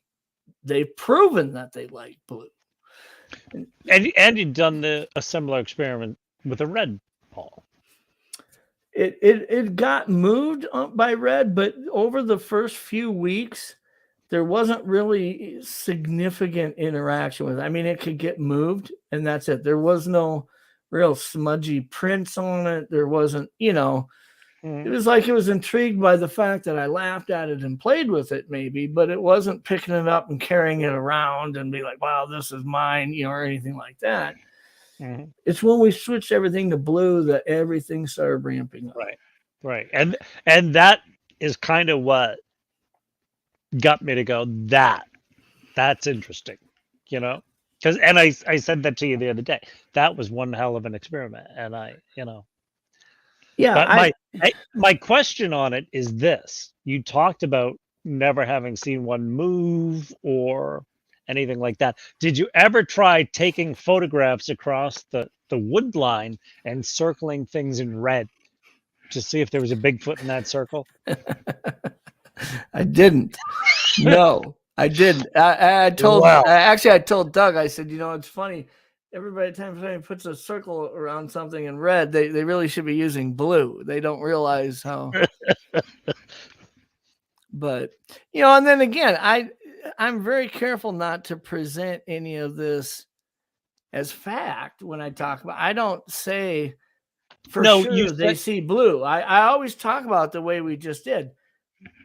A: they've proven that they like blue.
B: And you'd done a similar experiment with a red ball.
A: It got moved by red, but over the first few weeks, there wasn't really significant interaction with it. I mean, it could get moved, and that's it. There was no real smudgy prints on it. There wasn't, it was like it was intrigued by the fact that I laughed at it and played with it maybe, but it wasn't picking it up and carrying it around and be like, wow, this is mine, or anything like that. It's when we switched everything to blue that everything started ramping up.
B: Right. And that is kind of what got me to go, that's interesting, because, and I said that to you the other day, that was one hell of an experiment. And but my question on it is this: you talked about never having seen one move or anything like that. Did you ever try taking photographs across the wood line and circling things in red to see if there was a Bigfoot in that circle?
A: I didn't. No, I didn't. I told Doug, I said, it's funny. Everybody, time somebody puts a circle around something in red, they really should be using blue. They don't realize how. But, and then again, I'm very careful not to present any of this as fact when I talk about. I don't say they see blue. I always talk about the way we just did,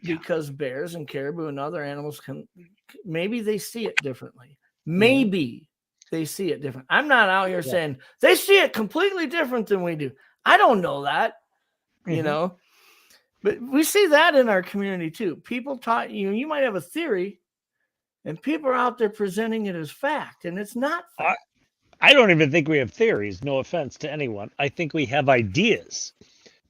A: because bears and caribou and other animals maybe they see it differently. Maybe they see it different. I'm not out here saying they see it completely different than we do. I don't know that, but we see that in our community too. People taught you might have a theory, and people are out there presenting it as fact, and it's not fact.
B: I don't even think we have theories. No offense to anyone. I think we have ideas,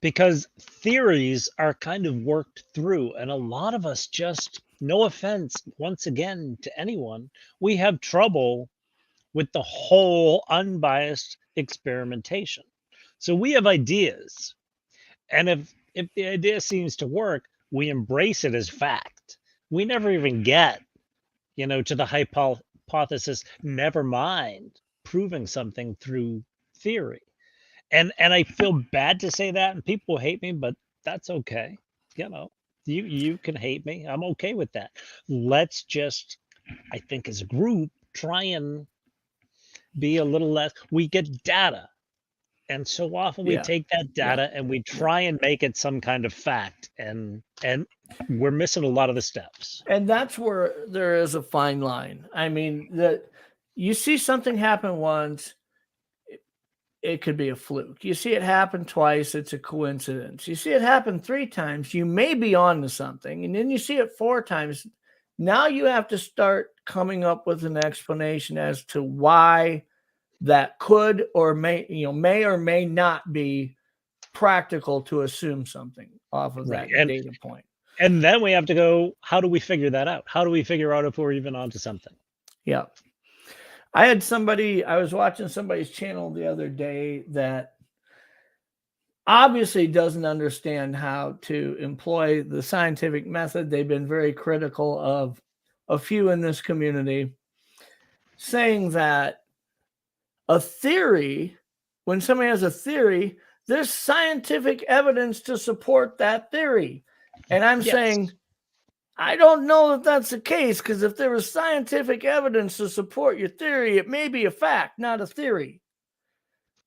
B: because theories are kind of worked through, and a lot of us just, no offense once again to anyone, we have trouble with the whole unbiased experimentation. So we have ideas, and if the idea seems to work, we embrace it as fact. We never even get, to the hypothesis, never mind proving something through theory. And I feel bad to say that, and people hate me, but that's okay. You can hate me. I'm okay with that. Let's just, I think as a group, try and be a little less. We get data, and so often we take that data and we try and make it some kind of fact, and we're missing a lot of the steps.
A: And that's where there is a fine line. I mean, that you see something happen once, it could be a fluke. You see it happen twice, it's a coincidence. You see it happen 3 times, you may be on to something. And then you see it 4 times. Now you have to start coming up with an explanation as to why that could or may or may not be practical to assume something off of that data point.
B: And then we have to go, how do we figure that out? How do we figure out if we're even onto something?
A: Yeah. I was watching somebody's channel the other day that obviously doesn't understand how to employ the scientific method. They've been very critical of a few in this community saying that a theory, when somebody has a theory, there's scientific evidence to support that theory. And I'm saying, I don't know that that's the case, because if there was scientific evidence to support your theory, it may be a fact, not a theory.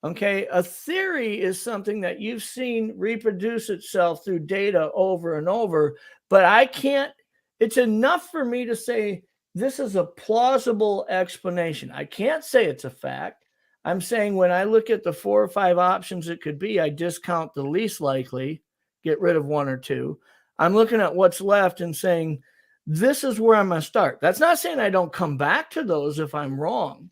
A: Okay, a theory is something that you've seen reproduce itself through data over and over, but I can't, it's enough for me to say this is a plausible explanation. I can't say it's a fact. I'm saying when I look at the 4 or 5 options it could be, I discount the least likely, get rid of 1 or 2. I'm looking at what's left and saying, this is where I'm going to start. That's not saying I don't come back to those if I'm wrong.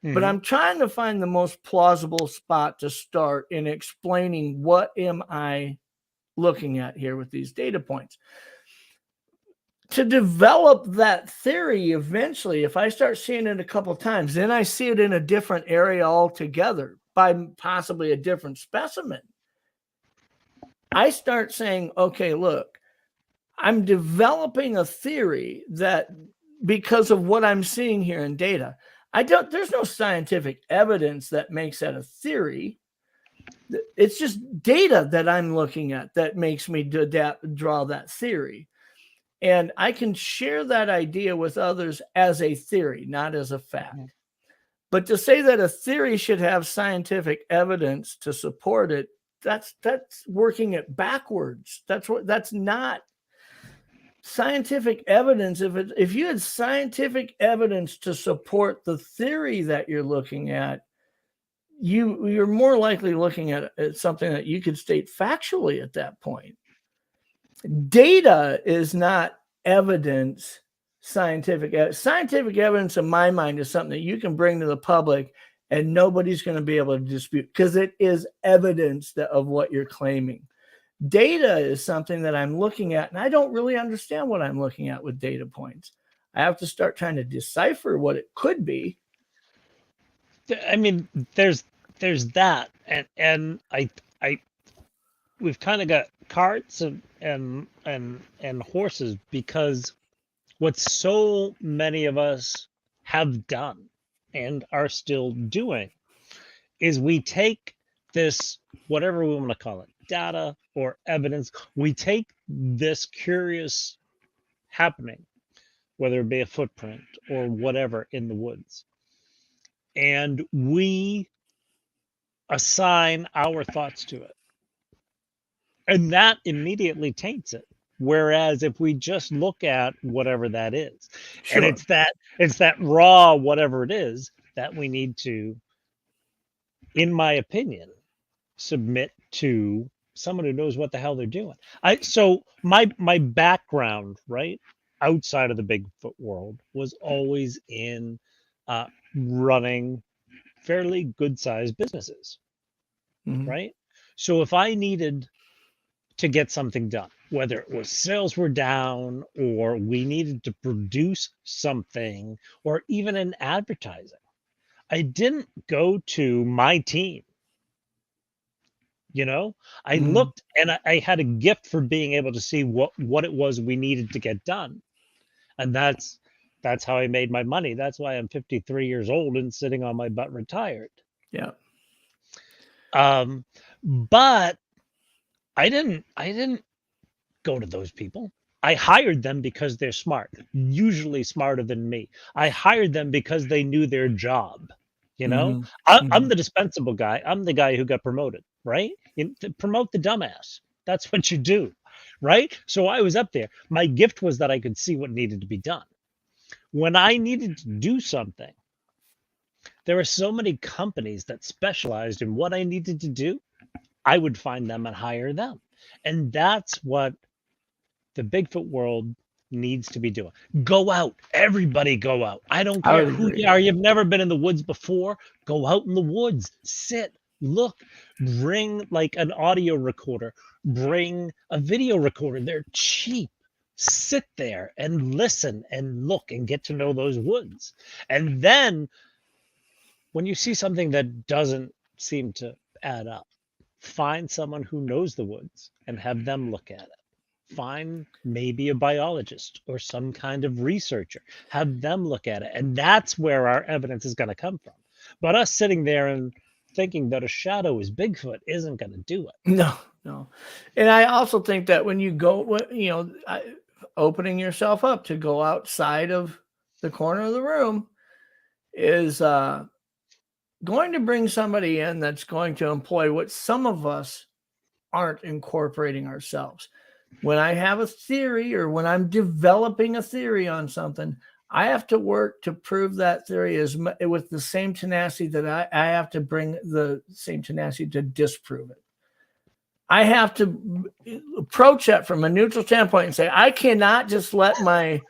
A: But I'm trying to find the most plausible spot to start in explaining what am I looking at here with these data points. To develop that theory eventually, if I start seeing it a couple times, then I see it in a different area altogether by possibly a different specimen. I start saying, okay, look, I'm developing a theory that because of what I'm seeing here in data, there's no scientific evidence that makes that a theory. It's just data that I'm looking at that makes me draw that theory. And I can share that idea with others as a theory, not as a fact. But to say that a theory should have scientific evidence to support it, that's working it backwards. That's not scientific evidence. If you had scientific evidence to support the theory that you're looking at, you're more likely looking at something that you could state factually at that point. Data is not evidence. Scientific evidence in my mind is something that you can bring to the public and nobody's going to be able to dispute, because it is evidence of what you're claiming. Data is something that I'm looking at, and I don't really understand what I'm looking at with data points. I have to start trying to decipher what it could be.
B: I mean, there's that, and we've kind of got carts and horses, because what so many of us have done and are still doing is we take this, whatever we want to call it, data or evidence, we take this curious happening, whether it be a footprint or whatever in the woods, and we assign our thoughts to it. And that immediately taints it. Whereas if we just look at whatever that is,
A: Sure.
B: and it's that raw whatever it is that we need to, in my opinion, submit to someone who knows what the hell they're doing. So my background, right, outside of the Bigfoot world, was always in running fairly good-sized businesses, right? So if I needed to get something done, whether it was sales were down or we needed to produce something or even in advertising, I didn't go to my team. I looked, and I had a gift for being able to see what it was we needed to get done. And that's how I made my money. That's why I'm 53 years old and sitting on my butt retired.
A: Yeah.
B: But I didn't go to those people. I hired them because they're smart, usually smarter than me. I hired them because they knew their job. I'm the dispensable guy. I'm the guy who got promoted, right? Promote the dumbass. That's what you do, right? So I was up there. My gift was that I could see what needed to be done. When I needed to do something, there were so many companies that specialized in what I needed to do. I would find them and hire them. And that's what the Bigfoot world needs to be doing. Go out. Everybody go out. I don't care who you are. You've never been in the woods before. Go out in the woods. Sit. Look. Bring like an audio recorder. Bring a video recorder. They're cheap. Sit there and listen and look and get to know those woods. And then when you see something that doesn't seem to add up, find someone who knows the woods and have them look at it. find maybe a biologist or some kind of researcher, have them look at it. And that's where our evidence is going to come from. But us sitting there and thinking that a shadow is Bigfoot isn't going to do it.
A: No, no. And I also think that when you go, opening yourself up to go outside of the corner of the room is going to bring somebody in that's going to employ what some of us aren't incorporating ourselves. When I have a theory or when I'm developing a theory on something, I have to work to prove that theory with the same tenacity that I have to bring the same tenacity to disprove it. I have to approach that from a neutral standpoint and say, I cannot just let my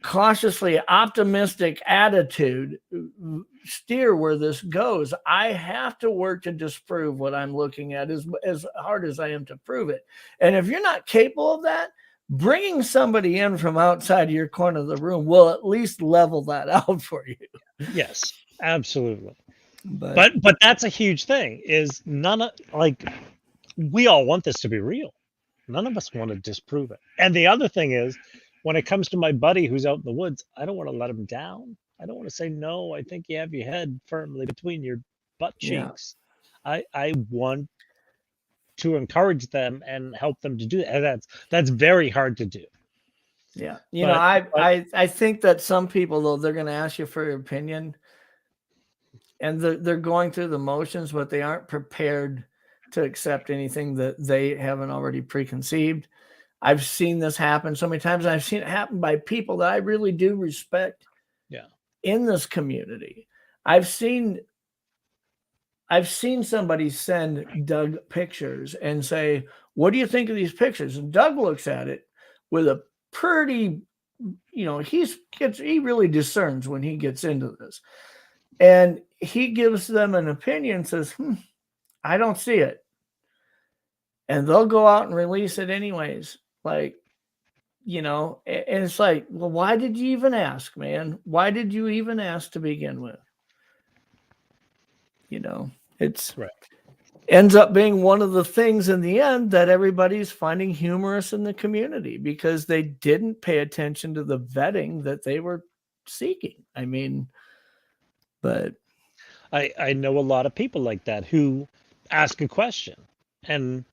A: cautiously optimistic attitude steer where this goes. I have to work to disprove what I'm looking at as hard as I am to prove it. And if you're not capable of that, bringing somebody in from outside of your corner of the room will at least level that out for you.
B: Yes, absolutely.
A: But
B: But that's a huge thing, is none of, like, we all want this to be real. None of us want to disprove it. And the other thing is, when it comes to my buddy who's out in the woods, I don't want to let him down. I don't want to say, no, I think you have your head firmly between your butt
A: Yeah.
B: cheeks. I want to encourage them and help them to do that. And that's very hard to do.
A: Yeah.
B: But
A: I think that some people, though, they're going to ask you for your opinion and they're going through the motions, but they aren't prepared to accept anything that they haven't already preconceived. I've seen this happen so many times. And I've seen it happen by people that I really do respect in this community. I've seen somebody send Doug pictures and say, what do you think of these pictures? And Doug looks at it with a pretty, he really discerns when he gets into this. And he gives them an opinion, says, I don't see it. And they'll go out and release it anyways. Like, and it's like, well, why did you even ask, man? Why did you even ask to begin with? It's
B: right.
A: Ends up being one of the things in the end that everybody's finding humorous in the community because they didn't pay attention to the vetting that they were seeking. I mean, but
B: I know a lot of people like that who ask a question, and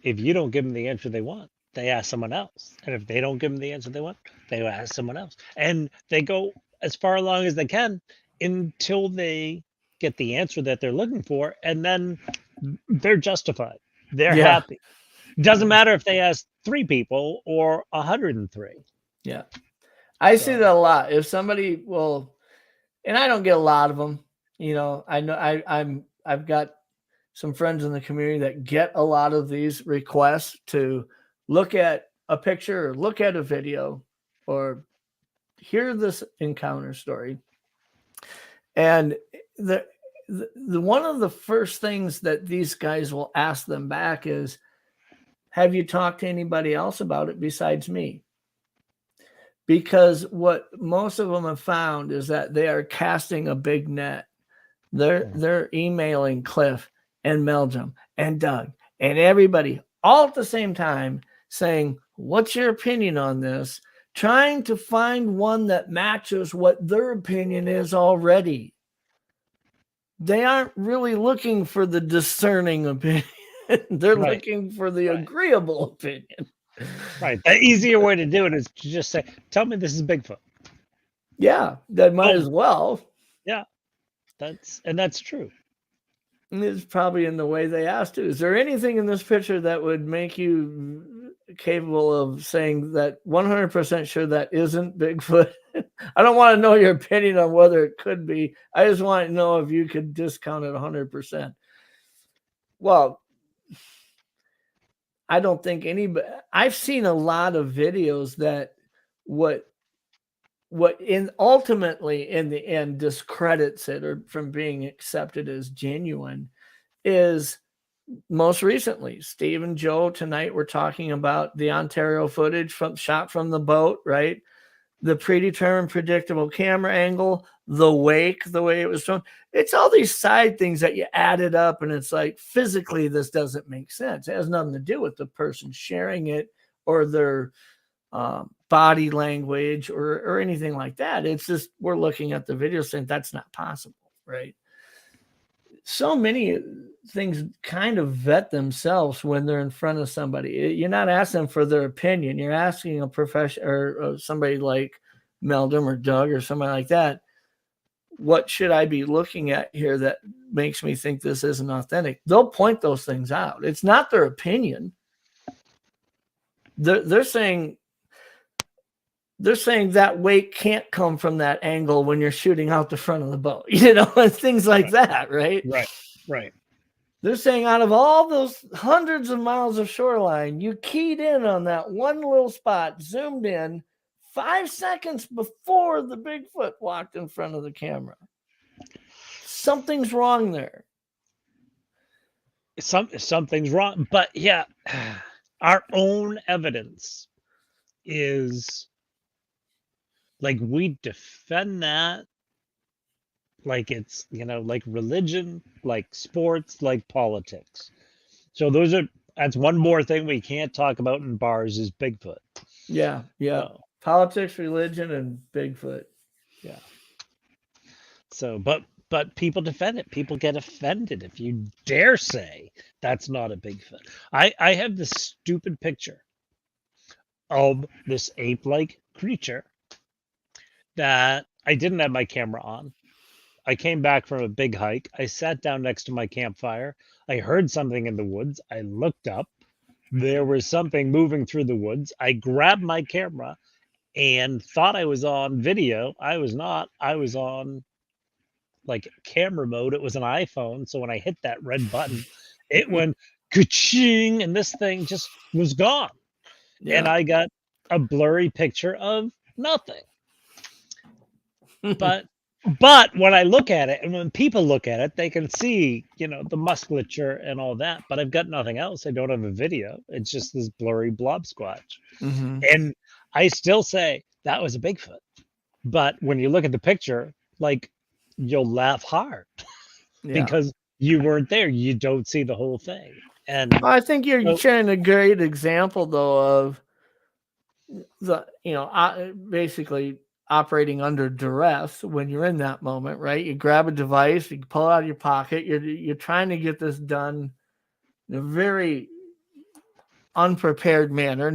B: if you don't give them the answer they want, they ask someone else. And if they don't give them the answer they want, they ask someone else. And they go as far along as they can until they get the answer that they're looking for, and then they're justified. They're happy. Doesn't matter if they ask 3 people or 103.
A: Yeah. I see that a lot. If somebody will, and I don't get a lot of them, I know I've got some friends in the community that get a lot of these requests to look at a picture or look at a video or hear this encounter story. And the one of the first things that these guys will ask them back is, have you talked to anybody else about it besides me? Because what most of them have found is that they are casting a big net. They're emailing Cliff and Meldrum and Doug and everybody all at the same time saying, what's your opinion on this? Trying to find one that matches what their opinion is already. They aren't really looking for the discerning opinion. They're looking for the agreeable opinion.
B: Right. The easier way to do it is to just say, tell me this is Bigfoot.
A: Yeah, that might as well.
B: Yeah. That's true.
A: And it's probably in the way they asked you. Is there anything in this picture that would make you capable of saying that 100% sure that isn't Bigfoot? I don't want to know your opinion on whether it could be. I just want to know if you could discount it 100%. Well, I don't think anybody. I've seen a lot of videos that ultimately in the end discredits it or from being accepted as genuine is most recently Steve and Joe tonight we're talking about the Ontario footage shot from the boat, right? the predetermined predictable camera angle, the wake, the way it was shown. It's all these side things that you added up, and it's like physically this doesn't make sense. It has nothing to do with the person sharing it or their body language or anything like that. It's just we're looking at the video saying that's not possible, right? So many things kind of vet themselves when they're in front of somebody. You're not asking for their opinion. You're asking a professional or somebody like Meldum or Doug or somebody like that. What should I be looking at here that makes me think this isn't authentic? They'll point those things out. It's not their opinion. They're saying that wake can't come from that angle when you're shooting out the front of the boat, and things like that, right?
B: Right.
A: They're saying out of all those hundreds of miles of shoreline, you keyed in on that one little spot, zoomed in 5 seconds before the Bigfoot walked in front of the camera. Something's wrong there.
B: Something's wrong. But yeah, our own evidence is like we defend that like it's, like religion, like sports, like politics. So that's one more thing we can't talk about in bars is Bigfoot.
A: Yeah. Politics, religion, and Bigfoot. Yeah.
B: So, but people defend it. People get offended if you dare say that's not a Bigfoot. I have this stupid picture of this ape-like creature that I didn't have my camera on. I came back from a big hike. I sat down next to my campfire. I heard something in the woods. I looked up. There was something moving through the woods. I grabbed my camera and thought I was on video. I was not. I was on like camera mode. It was an iPhone. So when I hit that red button, it went ka-ching, and this thing just was gone.
A: Yeah.
B: And I got a blurry picture of nothing. But when I look at it, and when people look at it, they can see, the musculature and all that. But I've got nothing else. I don't have a video. It's just this blurry blob squatch.
A: Mm-hmm.
B: And I still say that was a Bigfoot. But when you look at the picture, like, you'll laugh hard because you weren't there. You don't see the whole thing. And
A: I think you're sharing a great example, though, of the, basically operating under duress when you're in that moment, right? You grab a device, you pull it out of your pocket. You're trying to get this done in a very unprepared manner.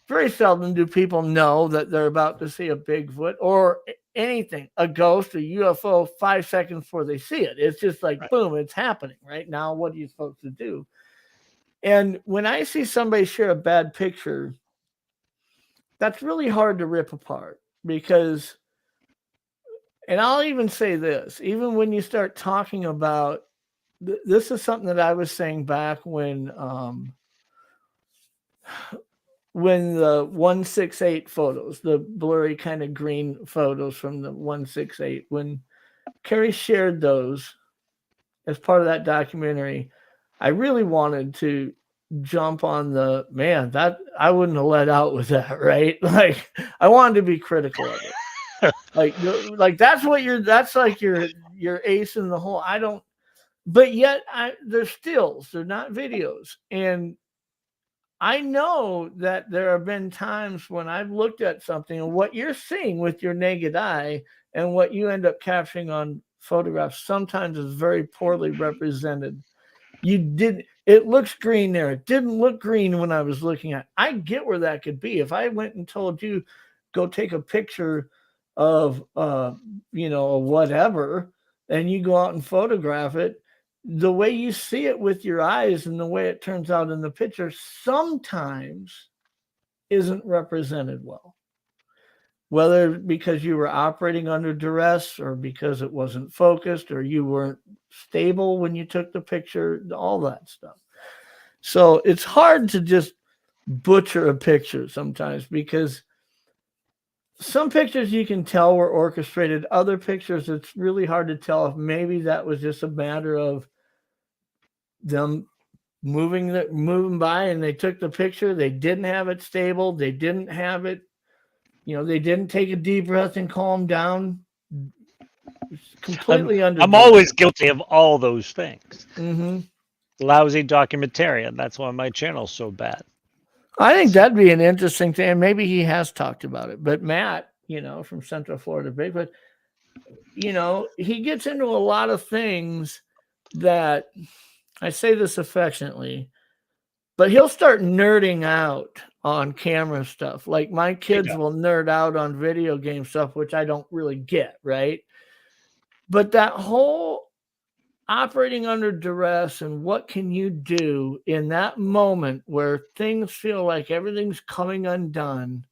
A: Very seldom do people know that they're about to see a Bigfoot or anything, a ghost, a UFO, 5 seconds before they see it. It's just like, boom, it's happening right now. What are you supposed to do? And when I see somebody share a bad picture, that's really hard to rip apart because, and I'll even say this, even when you start talking about, this is something that I was saying back when the 168 photos, the blurry kind of green photos from the 168, when Carrie shared those as part of that documentary, I really wanted to jump on the man that I wouldn't have let out with that, right? Like I wanted to be critical of it. like that's like your ace in the hole. I don't, but yet they're stills, they're not videos. And I know that there have been times when I've looked at something and what you're seeing with your naked eye and what you end up capturing on photographs sometimes is very poorly represented. It looks green there. It didn't look green when I was looking at it. I get where that could be. If I went and told you, go take a picture of, whatever, and you go out and photograph it, the way you see it with your eyes and the way it turns out in the picture sometimes isn't represented well. Whether because you were operating under duress or because it wasn't focused or you weren't stable when you took the picture, all that stuff. So it's hard to just butcher a picture sometimes because some pictures you can tell were orchestrated. Other pictures, it's really hard to tell if maybe that was just a matter of them moving by and they took the picture. They didn't have it stable. They didn't have it You know, they didn't take a deep breath and calm down.
B: I'm
A: Completely under
B: I'm
A: duress.
B: always guilty of all those things.
A: Mm-hmm.
B: Lousy documentarian. That's why my channel's so bad.
A: I think that'd be an interesting thing. And maybe he has talked about it. But Matt, you know, from Central Florida Bigfoot, you know, he gets into a lot of things that, I say this affectionately, but he'll start nerding out on camera stuff. Like my kids will nerd out on video game stuff, which I don't really get, right? But that whole operating under duress and what can you do in that moment where things feel like everything's coming undone,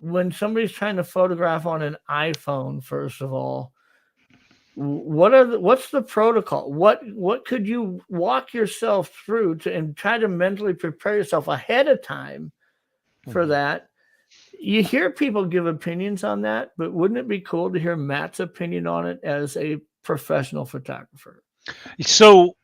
A: when somebody's trying to photograph on an iPhone, first of all, what's the protocol? What could you walk yourself through to and try to mentally prepare yourself ahead of time for that? You hear people give opinions on that, but wouldn't it be cool to hear Matt's opinion on it as a professional photographer?
B: So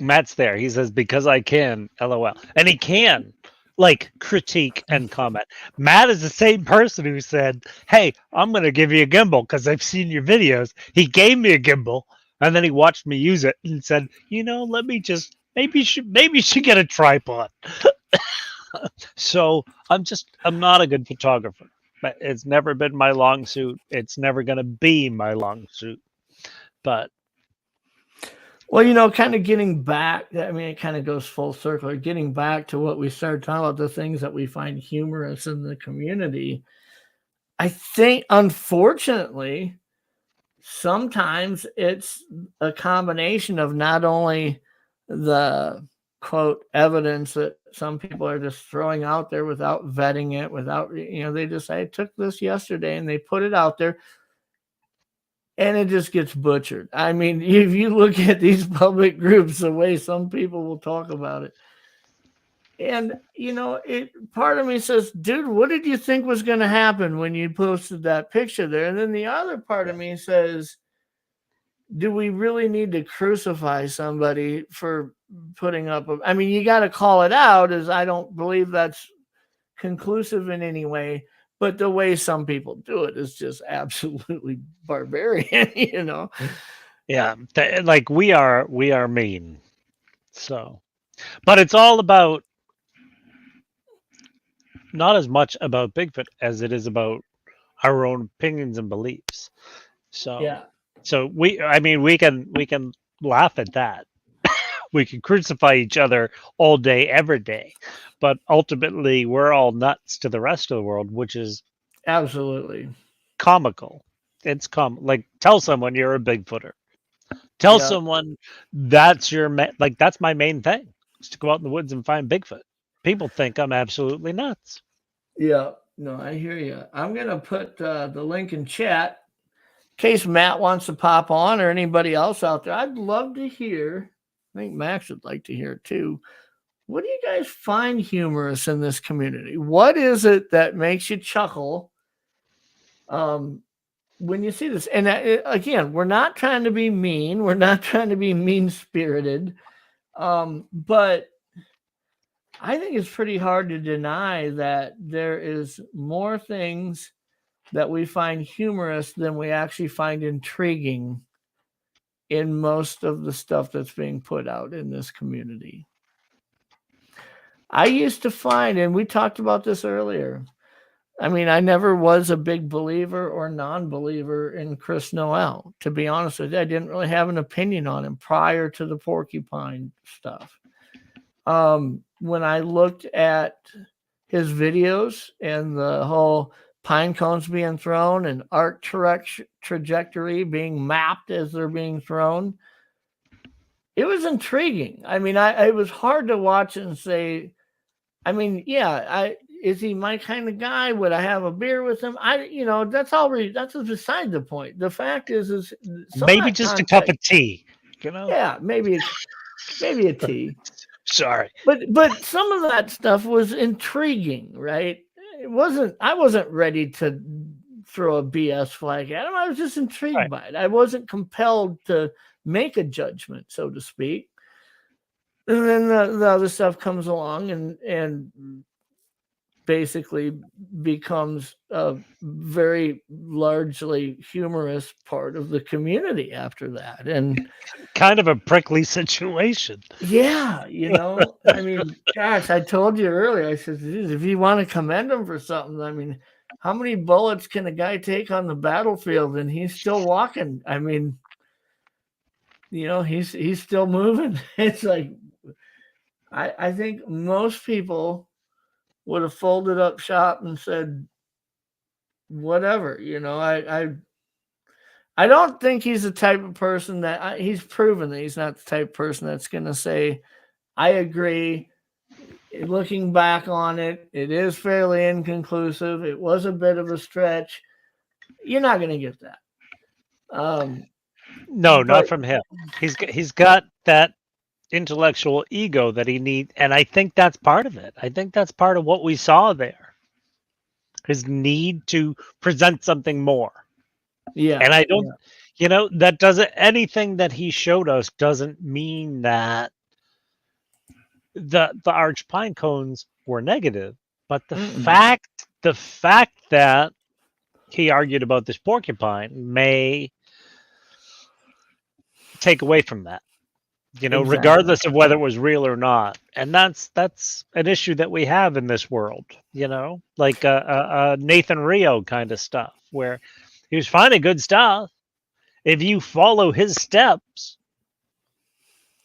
B: Matt's there. He says, because I can, LOL. And he can like critique and comment. Matt is the same person who said, hey, I'm going to give you a gimbal because I've seen your videos. He gave me a gimbal and then he watched me use it and said, you know, let me just, maybe you should get a tripod. So I'm not a good photographer. It's never been my long suit. It's never going to be my long suit. But
A: well, you know, kind of getting back, I mean, it kind of goes full circle, or getting back to what we started talking about, the things that we find humorous in the community. I think, unfortunately, sometimes it's a combination of not only the quote evidence that some people are just throwing out there without vetting it, without, you know, they just say, I took this yesterday and they put it out there. And it just gets butchered. I mean, if you look at these public groups, the way some people will talk about it, and you know, part of me says, dude, what did you think was going to happen when you posted that picture there? And then the other part of me says, do we really need to crucify somebody for putting up I mean, you got to call it out, as I don't believe that's conclusive in any way. But the way some people do it is just absolutely barbarian, you know?
B: yeah, like we are mean. So, but it's all about, not as much about Bigfoot as it is about our own opinions and beliefs. So,
A: yeah.
B: So we can laugh at that. We can crucify each other all day, every day, but ultimately we're all nuts to the rest of the world, which is
A: Absolutely
B: comical. It's like, tell someone you're a Bigfooter. Tell someone that's that's my main thing, is to go out in the woods and find Bigfoot. People think I'm absolutely nuts.
A: Yeah, no, I hear you. I'm gonna put the link in chat in case Matt wants to pop on, or anybody else out there. I'd love to hear. I think Max would like to hear it too. What do you guys find humorous in this community? What is it that makes you chuckle when you see this? And again, we're not trying to be mean. We're not trying to be mean-spirited. But I think it's pretty hard to deny that there is more things that we find humorous than we actually find intriguing in most of the stuff that's being put out in this community. I used to find, and we talked about this earlier, I mean, I never was a big believer or non-believer in Chris Noel. To be honest with you, I didn't really have an opinion on him prior to the porcupine stuff. When I looked at his videos and the whole pine cones being thrown and arc trajectory being mapped as they're being thrown, it was intriguing. I mean, it was hard to watch and say, I mean, yeah, is he my kind of guy? Would I have a beer with him? That's beside the point. The fact is
B: maybe just a cup of tea, you know?
A: Yeah, maybe a tea.
B: Sorry.
A: But some of that stuff was intriguing, right? I wasn't ready to throw a BS flag at him. I was just intrigued by it. I wasn't compelled to make a judgment, so to speak. And then the other stuff comes along and basically becomes a very largely humorous part of the community after that. And
B: Kind of a prickly situation.
A: yeah, I mean, gosh, I told you earlier, I said, "Geez, if you want to commend him for something, I mean, how many bullets can a guy take on the battlefield and he's still walking? I mean, he's still moving." It's like, I think most people would have folded up shop and said, whatever, I don't think he's the type of person that he's proven that he's not the type of person that's going to say, I agree. Looking back on it, it is fairly inconclusive. It was a bit of a stretch. You're not going to get that.
B: No, not
A: But
B: from him. He's got that intellectual ego that he needs, and I think that's part of it. I think that's part of what we saw there. His need to present something more.
A: yeah,
B: And I don't, that doesn't, anything that he showed us doesn't mean that the arch pine cones were negative, but the fact that he argued about this porcupine may take away from that,
A: exactly.
B: regardless of whether it was real or not. And that's an issue that we have in this world, like Nathan Rio kind of stuff, where he was finding good stuff. If you follow his steps,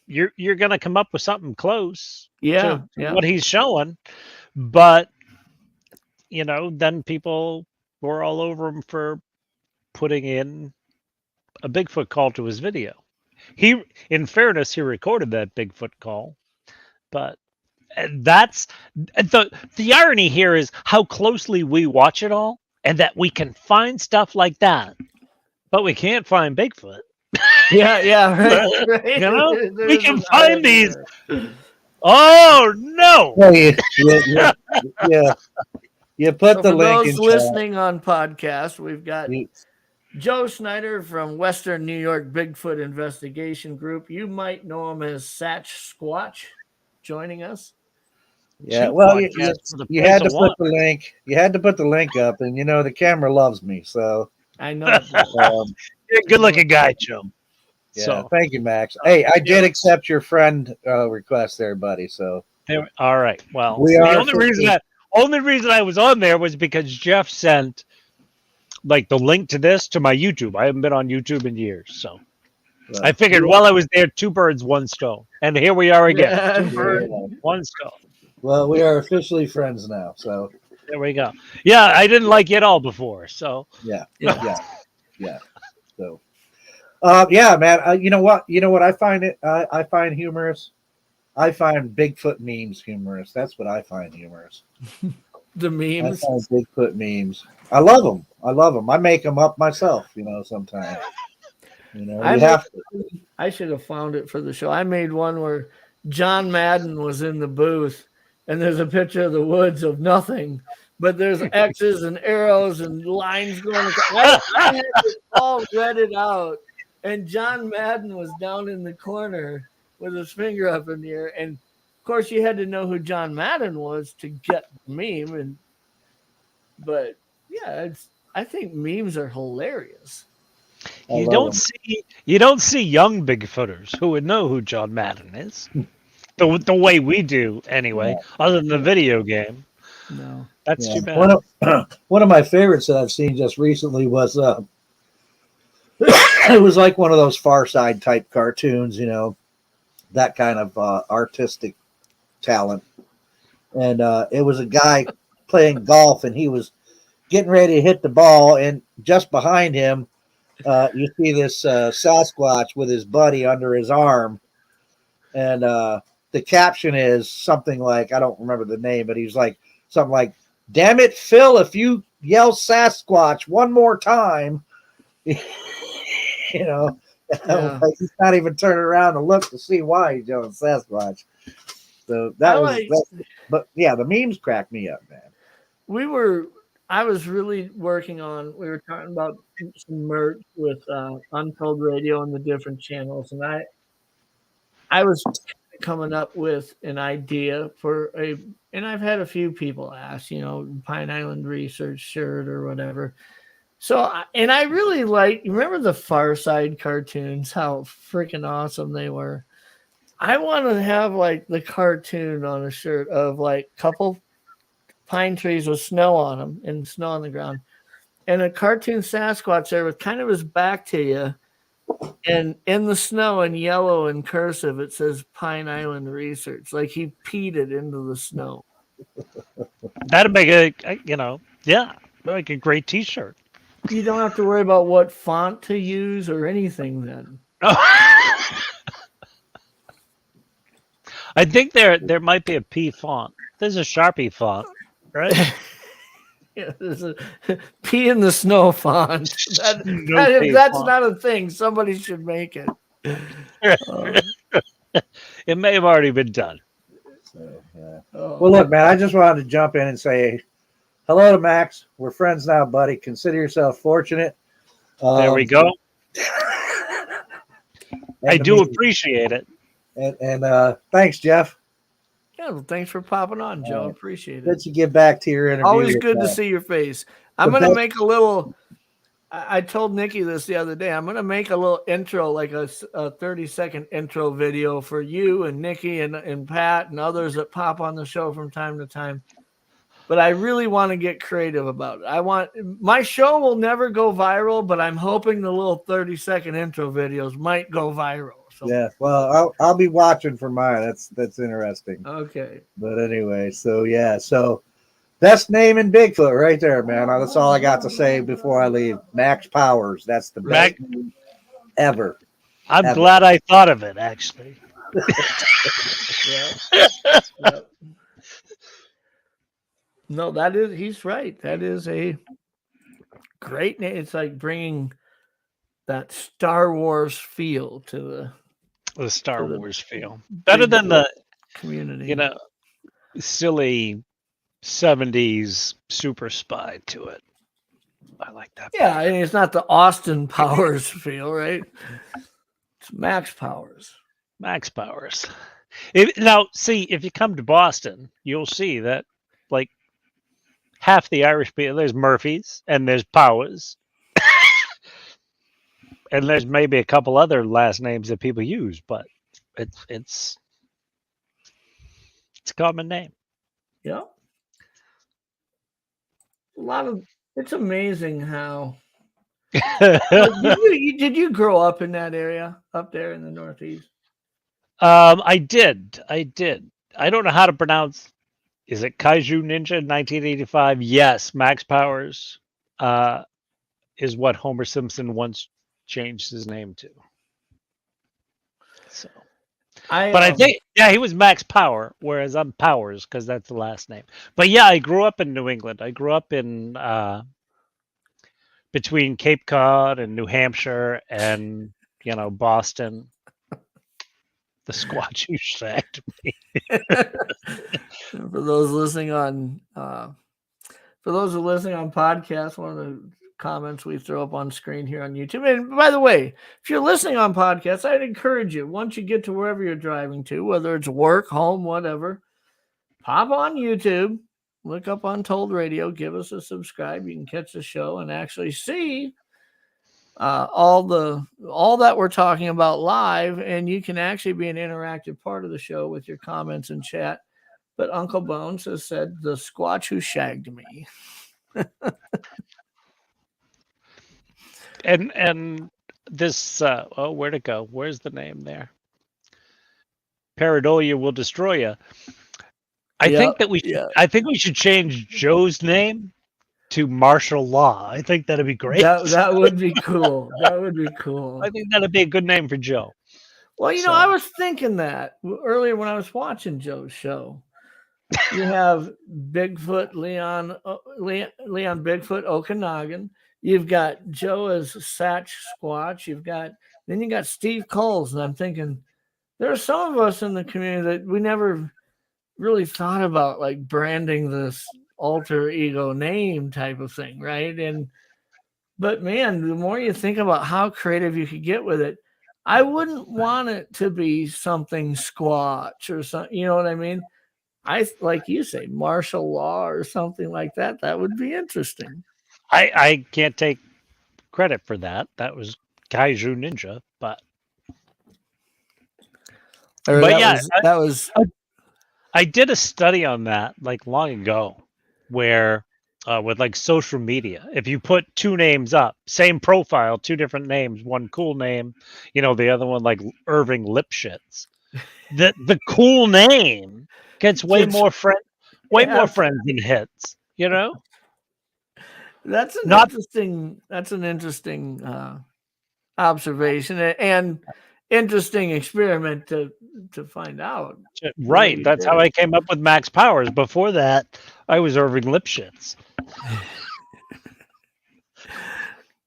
B: you're going to come up with something close to what he's showing. But, then people were all over him for putting in a Bigfoot call to his video. In fairness, he recorded that Bigfoot call, but that's the irony here is how closely we watch it all, and that we can find stuff like that, but we can't find Bigfoot.
A: Yeah, right.
B: We can find these. Oh no!
C: Well, you put
A: So
C: the
A: for
C: link
A: those
C: in
A: listening on podcast, we've got
C: chat.
A: Joe Snyder from Western New York Bigfoot Investigation Group. You might know him as Sasquatch, joining us.
C: Yeah, well, you had to put the link. You had to put the link up, and the camera loves me, so
A: I know.
B: You're a good-looking guy, Joe.
C: Yeah,
B: so,
C: thank you, Max. Hey, I did accept your friend request there, buddy. So
B: all right. Well,
C: the
B: only reason I was on there was because Jeff sent like the link to this to my YouTube. I haven't been on YouTube in years, so I figured while I was there, 2 birds, 1 stone, and here we are again. 2 birds, 1 stone.
C: Well, we are officially friends now, so
B: there we go. Yeah, I didn't like you at all before, so
C: yeah. So, yeah, man. You know what? I find I find humorous. I find Bigfoot memes humorous. That's what I find humorous.
A: The memes.
C: I find Bigfoot memes. I love them. I make them up myself. Sometimes.
A: I should have found it for the show. I made one where John Madden was in the booth, and there's a picture of the woods of nothing, but there's X's and arrows and lines going across. I had it all read out, and John Madden was down in the corner with his finger up in the air. And of course, you had to know who John Madden was to get the meme. But yeah, I think memes are hilarious.
B: You don't see young Bigfooters who would know who John Madden is. The way we do, anyway, other than the video game.
A: No.
B: That's too bad.
C: One of my favorites that I've seen just recently was it was like one of those Far Side type cartoons, that kind of artistic talent. And it was a guy playing golf, and he was getting ready to hit the ball, and just behind him, you see this Sasquatch with his buddy under his arm. And the caption is something like, I don't remember the name, but he's like, something like, "Damn it, Phil, if you yell Sasquatch one more time," like he's not even turning around to look to see why he's yelling Sasquatch. So but yeah, the memes crack me up, man.
A: I was really working on, we were talking about some merch with Untold Radio and the different channels, and I was coming up with an idea for and I've had a few people ask, Pine Island Research shirt or whatever. So, and I really remember the Far Side cartoons, how freaking awesome they were. I want to have like the cartoon on a shirt of like couple pine trees with snow on them and snow on the ground, and a cartoon Sasquatch there with kind of his back to you. And in the snow in yellow and cursive, it says Pine Island Research. Like he peed it into the snow.
B: That'd make make a great T-shirt.
A: You don't have to worry about what font to use or anything then.
B: I think there might be a P font. There's a Sharpie font, right?
A: Yeah, there's a P in the snow font. If that's not a thing, somebody should make it.
B: It may have already been done.
C: So, yeah. Well, look, man, I just wanted to jump in and say hello to Max. We're friends now, buddy. Consider yourself fortunate.
B: There we go. I do appreciate it.
C: And thanks, Jeff.
A: Yeah, well, thanks for popping on, Joe. Appreciate it.
C: Let you get back to your interview.
A: Always good to see your face. I'm going to make a little. I told Nikki this the other day. I'm going to make a little intro, like a 30-second intro video for you and Nikki and Pat and others that pop on the show from time to time. But I really want to get creative about it. My show will never go viral, but I'm hoping the little 30-second intro videos might go viral. So.
C: Yeah, well, I'll be watching for mine. That's interesting.
A: Okay.
C: But anyway, so best name in Bigfoot right there, man. That's all I got to say before I leave. Max Powers. That's the best name ever.
B: I'm glad I thought of it, actually.
A: Yep. No, he's right. That is a great name. It's like bringing that Star Wars feel to
B: the Star Wars feel. Better than the
A: community.
B: Silly 70s super spy to it. I like that.
A: Yeah, I mean, it's not the Austin Powers feel, right? It's Max Powers.
B: Max Powers. Now, see, if you come to Boston, you'll see that, like, half the Irish people, there's Murphys and there's Powers. And there's maybe a couple other last names that people use, but it's a common name.
A: Yeah. It's amazing how. Did you grow up in that area up there in the Northeast?
B: I did. I don't know how to pronounce. Is it Kaiju Ninja 1985? Yes, Max Powers is what Homer Simpson once changed his name to. So, I think he was Max Power, whereas I'm Powers because that's the last name. But yeah, I grew up in New England. I grew up in between Cape Cod and New Hampshire and Boston. The Squatch who shagged me.
A: For those listening on podcasts, one of the comments we throw up on screen here on YouTube. And by the way, if you're listening on podcasts, I'd encourage you, once you get to wherever you're driving to, whether it's work, home, whatever, pop on YouTube, look up Untold Radio, give us a subscribe. You can catch the show and actually see all that we're talking about live, and you can actually be an interactive part of the show with your comments and chat. But Uncle Bones has said, the Squatch who shagged me.
B: And this where'd it go? Where's the name there? Pareidolia will destroy you. I think we should change Joe's name to martial law. I think that'd be great.
A: That would be cool. That would be cool.
B: I think that'd be a good name for Joe.
A: Well, I was thinking that earlier when I was watching Joe's show. You have Bigfoot, Leon Bigfoot Okanagan. You've got Joe as Sasquatch. Then you got Steve Coles, and I'm thinking there are some of us in the community that we never really thought about, like branding this alter ego name type of thing, right? But man, the more you think about how creative you could get with it, I wouldn't want it to be something Squatch or something. You know what I mean? Like you say, martial law or something like that. That would be interesting.
B: I can't take credit for that. That was Kaiju Ninja, but yeah,
A: that was
B: I did a study on that like long ago, where with like social media, if you put two names up, same profile, two different names, one cool name, the other one like Irving Lipschitz, the cool name gets way
A: Gets-
B: more
A: yeah,
B: friends than hits.
A: That's an
B: Not
A: interesting observation and interesting experiment to find out.
B: right. That's how I came up with Max Powers. Before that, I was Irving Lipschitz.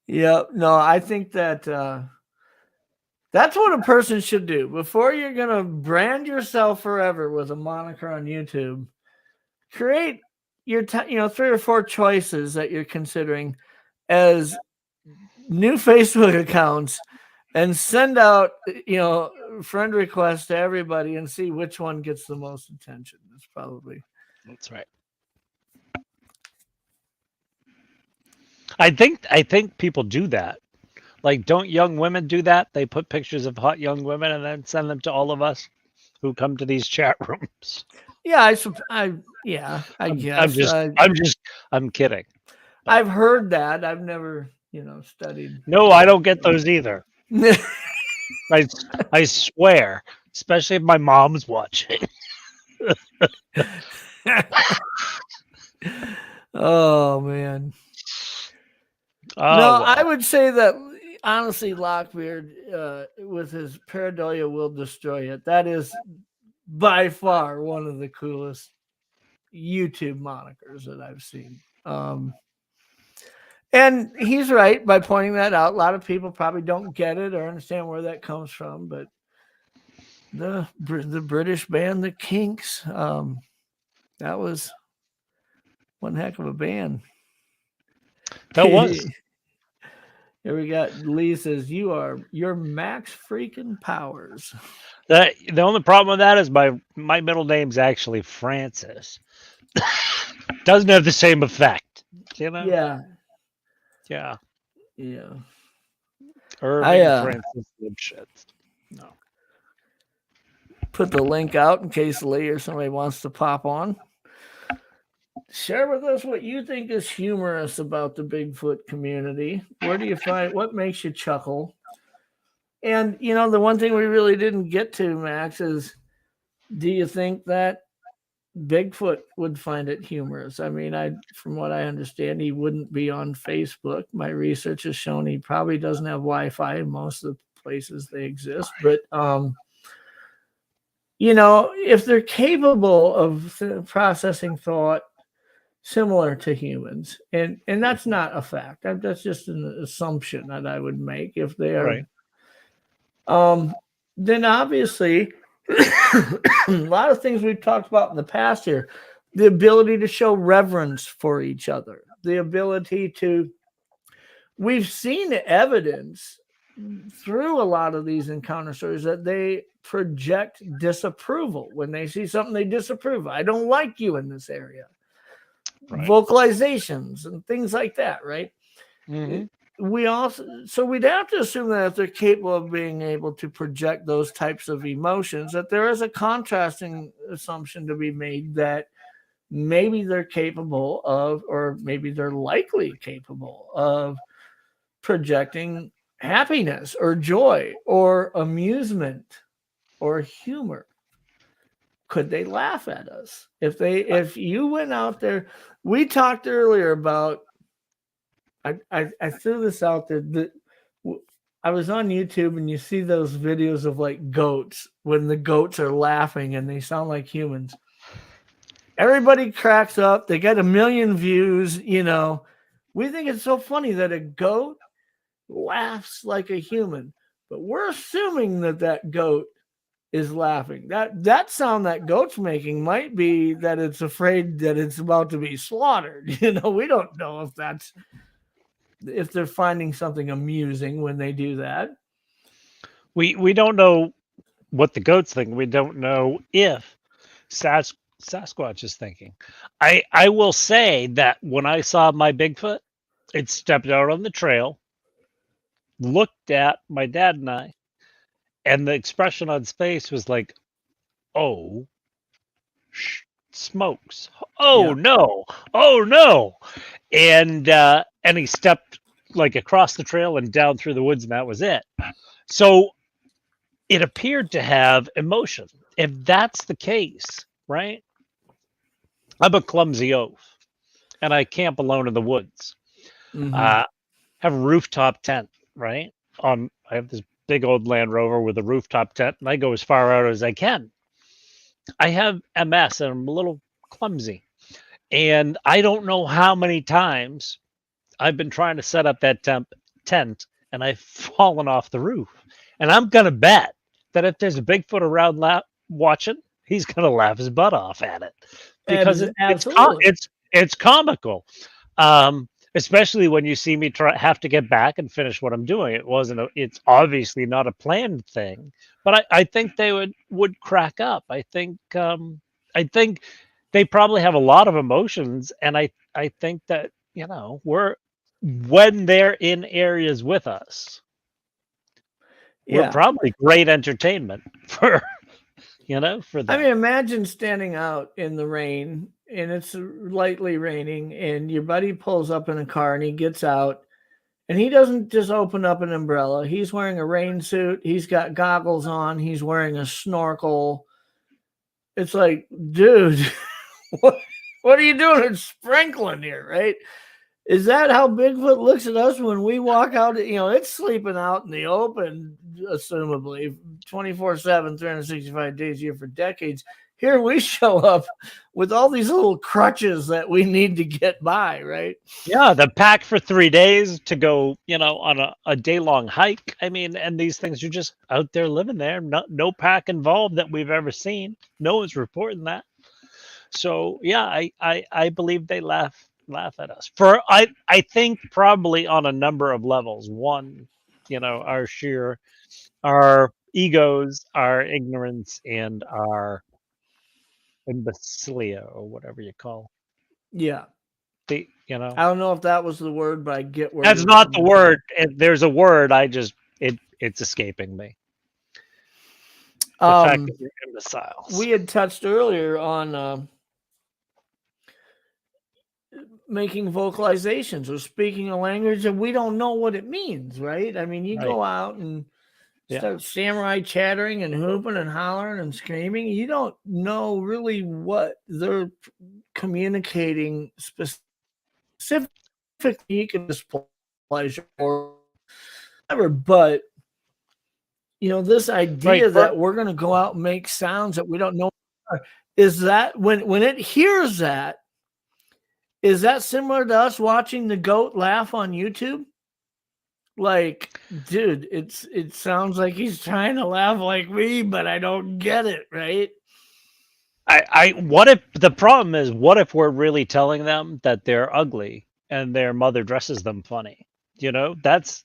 A: Yeah, no, I think that that's what a person should do before you're gonna brand yourself forever with a moniker on YouTube. Create your 3 or 4 choices that you're considering as new Facebook accounts and send out friend requests to everybody and see which one gets the most attention.
B: That's right. I think people do that. Like, don't young women do that? They put pictures of hot young women and then send them to all of us who come to these chat rooms.
A: Yeah, I guess.
B: I'm kidding.
A: I've heard that. I've never, studied.
B: No, I don't get those either. I swear, especially if my mom's watching.
A: Oh man.
B: Oh,
A: no,
B: well.
A: I would say that honestly, Lockbeard, with his pareidolia will destroy it. That is by far one of the coolest YouTube monikers that I've seen. And he's right by pointing that out. A lot of people probably don't get it or understand where that comes from, but the British band, the Kinks, that was one heck of a band.
B: That was.
A: Here we got Lee says, you're Max freaking Powers.
B: The only problem with that is my middle name's actually Francis. Doesn't have the same effect,
A: Yeah.
B: Yeah.
A: Yeah.
B: Irving Francis Lipschitz. No.
A: Put the link out in case Lee or somebody wants to pop on. Share with us what you think is humorous about the Bigfoot community. Where do you find what makes you chuckle? And the one thing we really didn't get to, Max, is do you think that Bigfoot would find it humorous? I mean, from what I understand, he wouldn't be on Facebook. My research has shown he probably doesn't have Wi-Fi in most of the places they exist. But if they're capable of processing thought similar to humans, and that's not a fact. That's just an assumption that I would make. If they are, right. Then obviously a lot of things we've talked about in the past here, the ability to show reverence for each other, the ability to, we've seen evidence through a lot of these encounter stories that they project disapproval when they see something they disapprove. I don't like you in this area. Right. Vocalizations and things like that, right?
B: Mm-hmm.
A: So we'd have to assume that if they're capable of being able to project those types of emotions, that there is a contrasting assumption to be made that maybe they're capable of, or maybe they're likely capable of projecting happiness or joy or amusement or humor. Could they laugh at us? If you went out there, we talked earlier about, I threw this out there. I was on YouTube and you see those videos of like goats when the goats are laughing and they sound like humans. Everybody cracks up. They get 1 million views. We think it's so funny that a goat laughs like a human, but we're assuming that goat is laughing. That sound that goat's making might be that it's afraid that it's about to be slaughtered. We don't know if they're finding something amusing when they do that.
B: we don't know what the goats think. We don't know if Sasquatch is thinking. I will say that when I saw my Bigfoot, it stepped out on the trail, looked at my dad and I, and the expression on his face was like, "Oh, smokes! Oh
A: Yeah.
B: no! Oh no!" And he stepped like across the trail and down through the woods, and that was it. So it appeared to have emotion. If that's the case, right? I'm a clumsy oaf, and I camp alone in the woods.
A: Mhm.
B: Have a rooftop tent, right? I have this big old Land Rover with a rooftop tent, and I go as far out as I can. I have MS, and I'm a little clumsy, and I don't know how many times I've been trying to set up that tent, and I've fallen off the roof. And I'm gonna bet that if there's a Bigfoot around watching, he's gonna laugh his butt off at it because
A: Absolutely.
B: it's comical. Especially when you see me have to get back and finish what I'm doing. It's obviously not a planned thing, but I think they would crack up. I think they probably have a lot of emotions, and I think that when they're in areas with us, we're
A: Yeah.
B: probably great entertainment for for
A: I
B: them.
A: mean, imagine standing out in the rain and it's lightly raining, and your buddy pulls up in a car and he gets out and he doesn't just open up an umbrella. He's wearing a rain suit. He's got goggles on. He's wearing a snorkel. It's like, dude, what, what are you doing? It's sprinkling here, right? Is that how Bigfoot looks at us when we walk out? It's sleeping out in the open, assumably 24/7, 365 days a year for decades. Here we show up with all these little crutches that we need to get by, right?
B: Yeah, the pack for 3 days to go, on a day-long hike. I mean, and these things are just out there living there. No pack involved that we've ever seen. No one's reporting that. So yeah, I believe they laugh at us. I think probably on a number of levels. One, our egos, our ignorance, and our imbecilia, or whatever you call
A: Yeah.
B: the
A: I don't know if that was the word, but I get where
B: That's
A: you're
B: not the
A: coming
B: word. There's a word. It's escaping me. The fact
A: from.
B: that we're imbeciles.
A: We had touched earlier on making vocalizations or speaking a language and we don't know what it means, right? I mean, you
B: Right.
A: go out and
B: Yeah.
A: start samurai chattering and hooping and hollering and screaming. You don't know really what they're communicating specifically. You can display pleasure or whatever, but this idea
B: Right.
A: that we're going to go out and make sounds that we don't know is that when it hears that, is that similar to us watching the goat laugh on YouTube? Like, dude, it sounds like he's trying to laugh like me, but I don't get it, right?
B: What if the problem is? What if we're really telling them that they're ugly and their mother dresses them funny? That's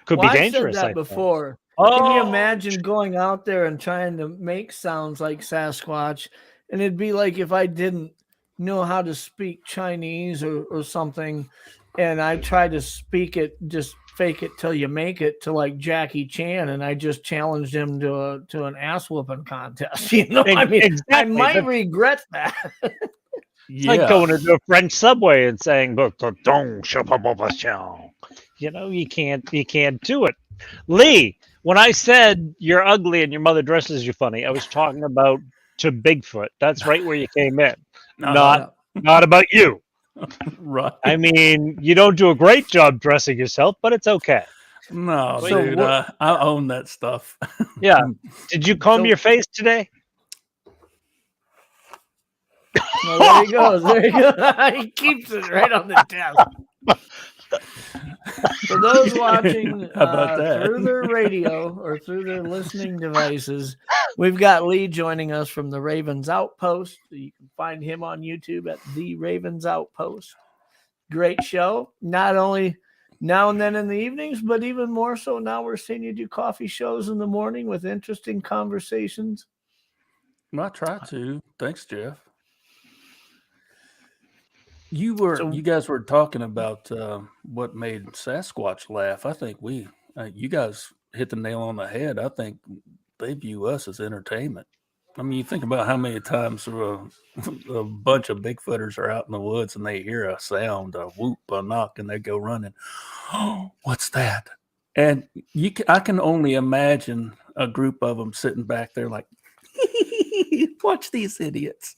B: could be
A: Well, I've said
B: dangerous. I
A: that
B: think.
A: before. Can you
B: Oh,
A: imagine going out there and trying to make sounds like Sasquatch? And it'd be like if I didn't know how to speak Chinese or something, and I tried to speak it, just fake it till you make it to like Jackie Chan, and I just challenged him to an ass whooping contest. I mean, I
B: exactly.
A: might regret that.
B: It's like going into a French subway and saying, you can't do it. Lee, when I said you're ugly and your mother dresses you funny, I was talking about to Bigfoot. That's right where you came in. Not about you.
D: Right.
B: I mean, you don't do a great job dressing yourself, but it's okay.
D: No,
A: So
D: dude,
A: what-
D: I own that stuff.
B: Yeah. Did you comb
A: So-
B: your face today?
A: Well, there he goes. There he goes. He keeps it right on the desk. For those watching
D: How about that?
A: through their radio or through their listening devices, we've got Lee joining us from the Ravens Outpost. You can find him on YouTube at the Ravens Outpost. Great show. Not only now and then in the evenings, but even more so now we're seeing you do coffee shows in the morning with interesting conversations.
D: I try to. Thanks, Jeff. You
A: So
D: guys were talking about what made Sasquatch laugh. I think you guys hit the nail on the head. I think they view us as entertainment. I mean, you think about how many times a bunch of Bigfooters are out in the woods and they hear a sound, a whoop, a knock, and they go running. Oh, what's that? And I can only imagine a group of them sitting back there like, watch these idiots.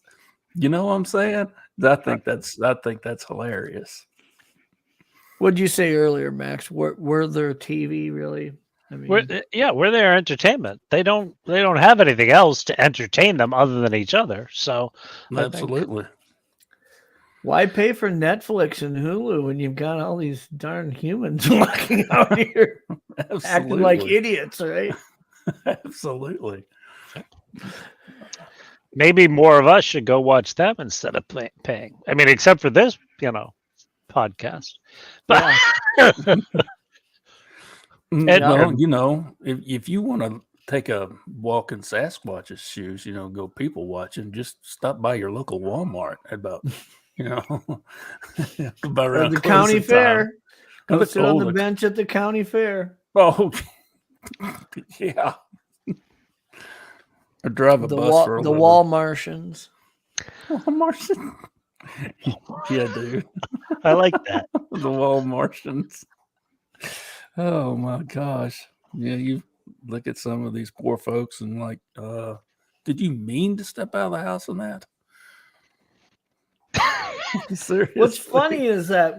D: You know what I'm saying? I think that's hilarious.
A: what'd you say earlier, Max? Were there TV really? I mean,
B: we're their entertainment. They don't have anything else to entertain them other than each other. So
D: Absolutely.
A: why pay for Netflix and Hulu when you've got all these darn humans walking out here acting like idiots, right?
D: Absolutely.
B: maybe more of us should go watch them instead of paying. I mean, except for this, podcast. But
D: well, if you want to take a walk in Sasquatch's shoes, go people watching, just stop by your local Walmart about, about
A: or the county fair. Go sit on the bench at the county fair.
D: Oh, yeah. Or drive a bus for a
A: the
D: living.
A: wall Martians.
D: Martian. Yeah, dude.
B: I like that.
D: The wall Martians. Oh my gosh. Yeah, you look at some of these poor folks and like, did you mean to step out of the house in that? Seriously.
A: What's funny is that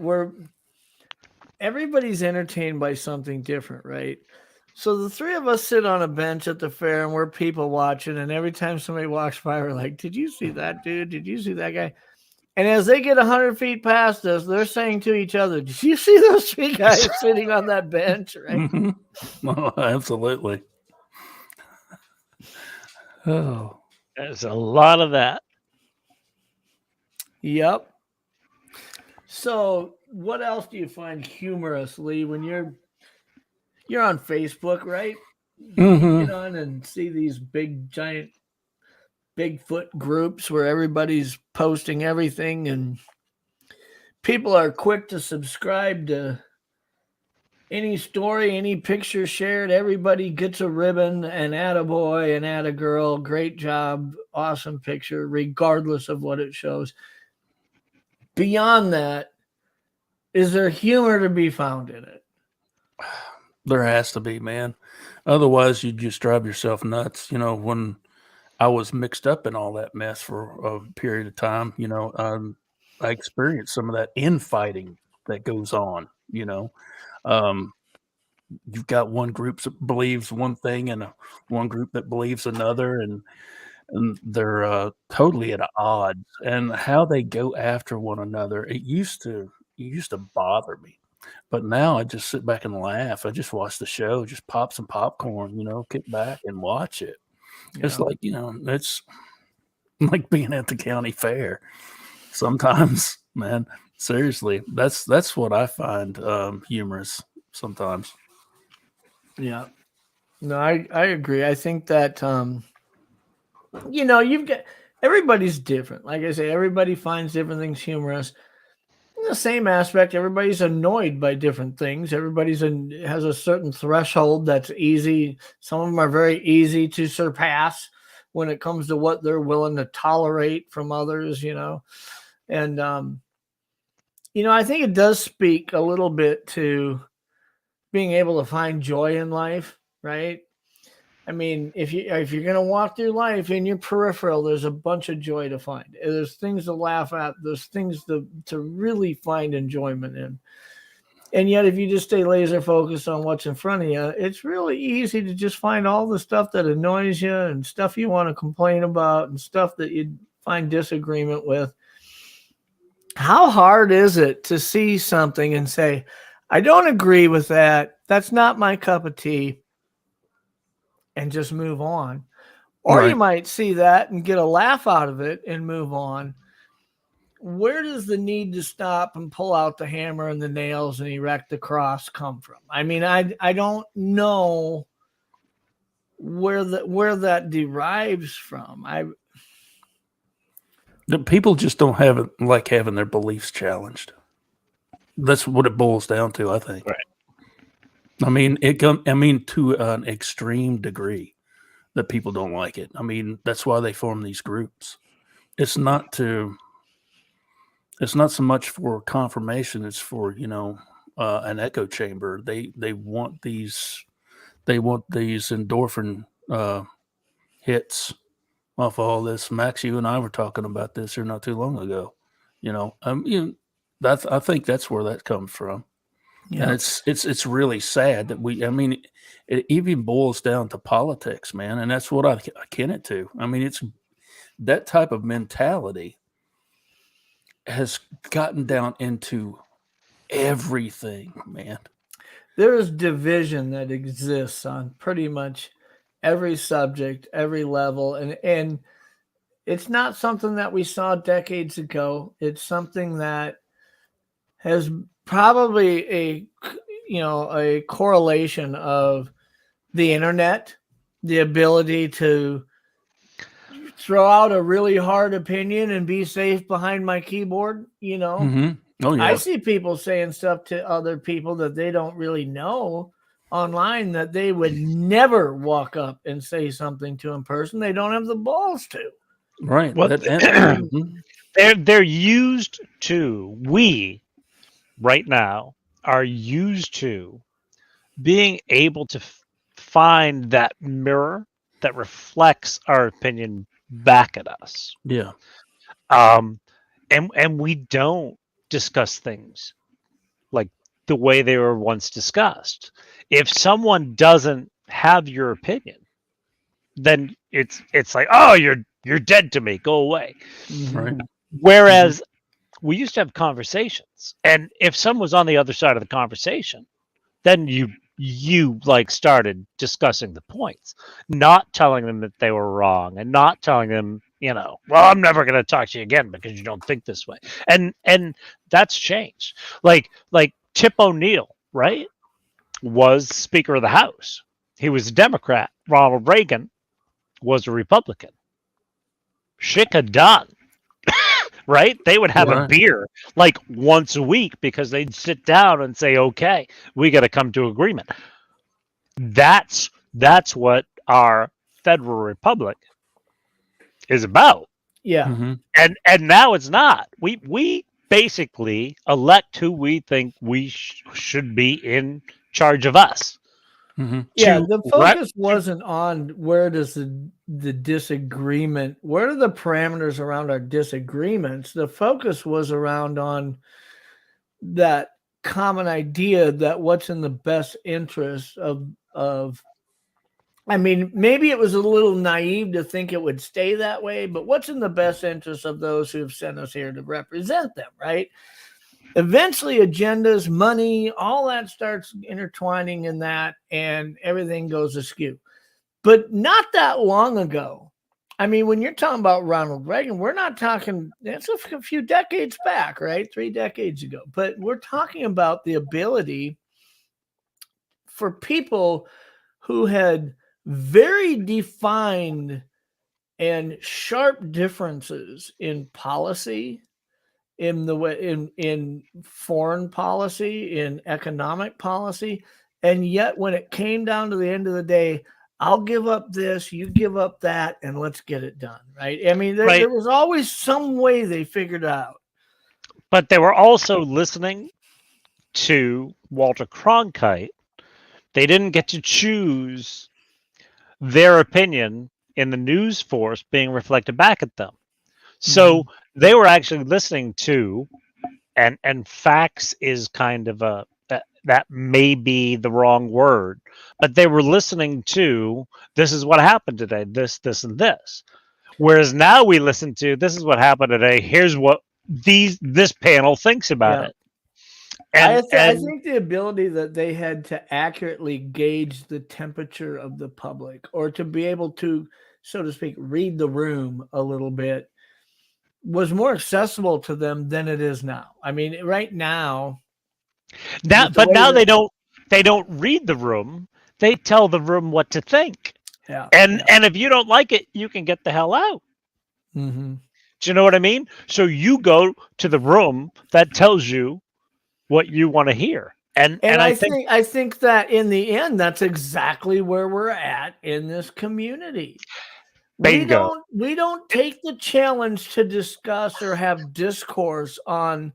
A: everybody's entertained by something different, right? So the three of us sit on a bench at the fair and we're people watching, and every time somebody walks by, we're like, did you see that dude? Did you see that guy? And as they get 100 feet past us, they're saying to each other, did you see those three guys sitting on that bench? Right?
D: Mm-hmm. Oh, absolutely. Oh,
B: There's a lot of that.
A: Yep. So what else do you find humorous, Lee, when you're on Facebook, right?
D: Mm-hmm.
A: You get on and see these big, giant Bigfoot groups where everybody's posting everything and people are quick to subscribe to any story, any picture shared. Everybody gets a ribbon, and attaboy and attagirl, great job, awesome picture, regardless of what it shows. Beyond that, is there humor to be found in it?
D: There has to be, man. Otherwise, you just drive yourself nuts. When I was mixed up in all that mess for a period of time, I experienced some of that infighting that goes on. You've got one group that believes one thing and one group that believes another, and they're totally at odds. And how they go after one another, it used to bother me. But now I just sit back and laugh. I just watch the show, just pop some popcorn, kick back and watch it. Yeah. It's like, it's like being at the county fair. Sometimes, man, seriously, that's what I find humorous sometimes.
A: Yeah. No, I agree. I think that, you've got, everybody's different. Like I say, everybody finds different things humorous. In the same aspect, everybody's annoyed by different things. Everybody's has a certain threshold that's easy. Some of them are very easy to surpass when it comes to what they're willing to tolerate from others, And, I think it does speak a little bit to being able to find joy in life, right? I mean, if you're going to walk through life in your peripheral, there's a bunch of joy to find. There's things to laugh at. There's things to really find enjoyment in. And yet, if you just stay laser focused on what's in front of you, it's really easy to just find all the stuff that annoys you and stuff you want to complain about and stuff that you find disagreement with. How hard is it to see something and say, I don't agree with that. That's not my cup of tea. And just move on. Or right. You might see that and get a laugh out of it and move on. where does the need to stop and pull out the hammer and the nails and erect the cross come from? I mean, I don't know where that derives from.
D: The people just don't have it like having their beliefs challenged. That's what it boils down to, I think.
B: Right.
D: I mean, to an extreme degree that people don't like it. I mean, that's why they form these groups. It's not so much for confirmation. It's for, an echo chamber. They want these endorphin hits off all this. Max, you and I were talking about this here not too long ago. I think that's where that comes from. Yeah. And it's really sad that it even boils down to politics, man. And that's what I akin it to. I mean, it's that type of mentality has gotten down into everything, man.
A: There is division that exists on pretty much every subject, every level. And it's not something that we saw decades ago. It's something that has probably a correlation of the internet, the ability to throw out a really hard opinion and be safe behind my keyboard.
D: Mm-hmm. Oh, yeah.
A: I see people saying stuff to other people that they don't really know online that they would never walk up and say something to in person. They don't have the balls to.
D: Right.
B: Well, they're used to, we right now are used to being able to find that mirror that reflects our opinion back at us.
D: Yeah.
B: And we don't discuss things like the way they were once discussed. If someone doesn't have your opinion, then it's like, oh, you're dead to me, go away.
D: Right.
B: Whereas we used to have conversations, and if someone was on the other side of the conversation, then you like started discussing the points, not telling them that they were wrong, and not telling them, well, I'm never going to talk to you again because you don't think this way. And that's changed. Like Tip O'Neill, right, was Speaker of the House. He was a Democrat. Ronald Reagan was a Republican. Shit got done. Right? They would have a beer like once a week because they'd sit down and say, okay, we got to come to agreement. That's what our federal republic is about.
A: Yeah.
D: Mm-hmm.
B: And now it's not. We basically elect who we think we should be in charge of us.
D: Mm-hmm.
A: Yeah, the focus wasn't on where does the disagreement, where are the parameters around our disagreements? The focus was around on that common idea that what's in the best interest of I mean, maybe it was a little naive to think it would stay that way, but what's in the best interest of those who have sent us here to represent them, right? Eventually agendas, money, all that starts intertwining in that, and everything goes askew. But not that long ago, I mean, when you're talking about Ronald Reagan, we're not talking, that's a few decades back, right? 3 decades ago. But we're talking about the ability for people who had very defined and sharp differences in policy, in the way in foreign policy, in economic policy, and yet when it came down to the end of the day, I'll give up this, you give up that, and let's get it done, right? I mean, there was always some way they figured it out.
B: But they were also listening to Walter Cronkite. They didn't get to choose their opinion in the news force being reflected back at them. So they were actually listening to, and facts is kind of that may be the wrong word, but they were listening to, this is what happened today, this, and this. Whereas now we listen to, this is what happened today, here's what this panel thinks about it.
A: And I think the ability that they had to accurately gauge the temperature of the public, or to be able to, so to speak, read the room a little bit, was more accessible to them than it is now. I mean, right now,
B: Now,
A: with the
B: but
A: way
B: now
A: that-
B: they don't read the room. They tell the room what to think.
A: yeah,
B: And if you don't like it, you can get the hell out.
A: mm-hmm.
B: Do you know what I mean? So you go to the room that tells you what you want to hear. And
A: I think that in the end, that's exactly where we're at in this community.
B: Bingo.
A: We don't take the challenge to discuss or have discourse on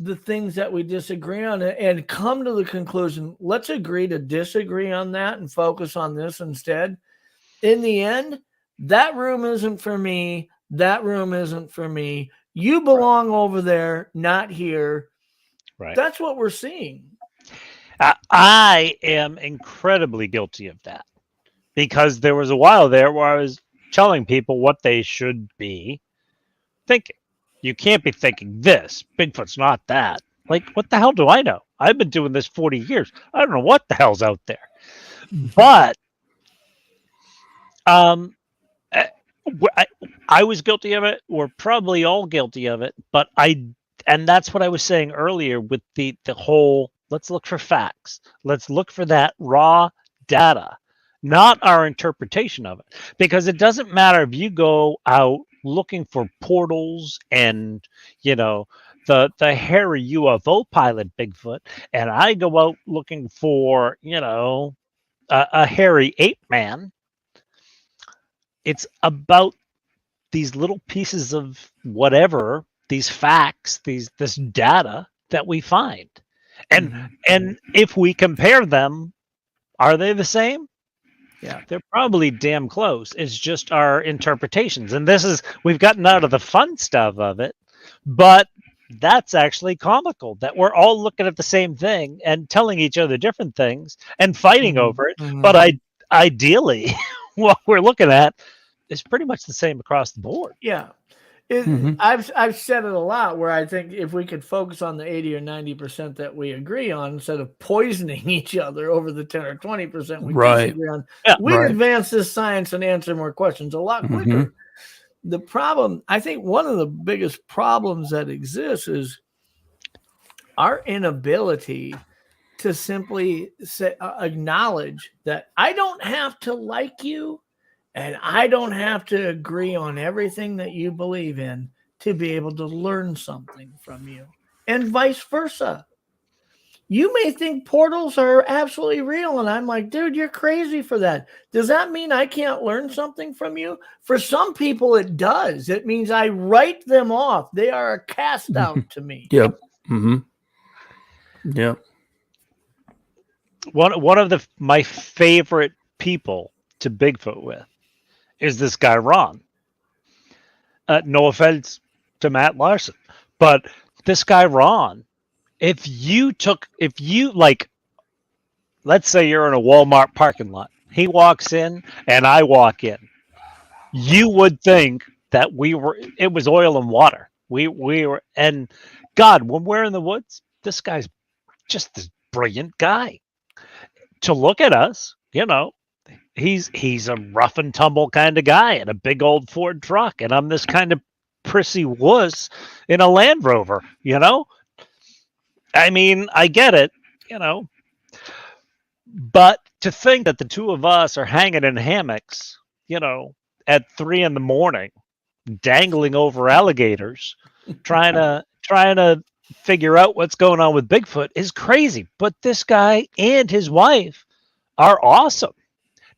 A: the things that we disagree on and come to the conclusion, let's agree to disagree on that and focus on this instead. In the end, that room isn't for me. That room isn't for me. You belong over there, not here.
B: Right.
A: That's what we're seeing.
B: I am incredibly guilty of that, because there was a while there where I was telling people what they should be thinking. You can't be thinking this. Bigfoot's not that. Like, what the hell do I know? I've been doing this 40 years. I don't know what the hell's out there. But I was guilty of it. We're probably all guilty of it. But and that's what I was saying earlier with the whole, let's look for facts. Let's look for that raw data, not our interpretation of it. Because it doesn't matter if you go out looking for portals and, the hairy UFO pilot Bigfoot, and I go out looking for, a hairy ape man. It's about these little pieces of whatever, these facts, this data that we find. And if we compare them, are they the same?
A: Yeah.
B: They're probably damn close. It's just our interpretations. And we've gotten out of the fun stuff of it, but that's actually comical that we're all looking at the same thing and telling each other different things and fighting over it. But ideally, what we're looking at is pretty much the same across the board.
A: Yeah. I've said it a lot, where I think if we could focus on the 80 or 90% that we agree on, instead of poisoning each other over the 10 or 20% we disagree on, we'd advance this science and answer more questions a lot quicker. The problem, I think one of the biggest problems that exists is our inability to simply acknowledge that I don't have to like you and I don't have to agree on everything that you believe in to be able to learn something from you, and vice versa. You may think portals are absolutely real, and I'm like, dude, you're crazy for that. Does that mean I can't learn something from you? For some people, it does. It means I write them off. They are a cast out to me.
D: Yep. Yep.
B: One of my favorite people to Bigfoot with is this guy Ron. No offense to Matt Larson, but this guy Ron, if you let's say you're in a Walmart parking lot, he walks in and I walk in, you would think that it was oil and water. We were, and God, when we're in the woods, this guy's just this brilliant guy. To look at us, he's a rough and tumble kind of guy in a big old Ford truck, and I'm this kind of prissy wuss in a Land Rover. I mean, I get it, but to think that the two of us are hanging in hammocks, at 3 a.m, dangling over alligators, trying to figure out what's going on with Bigfoot is crazy. But this guy and his wife are awesome.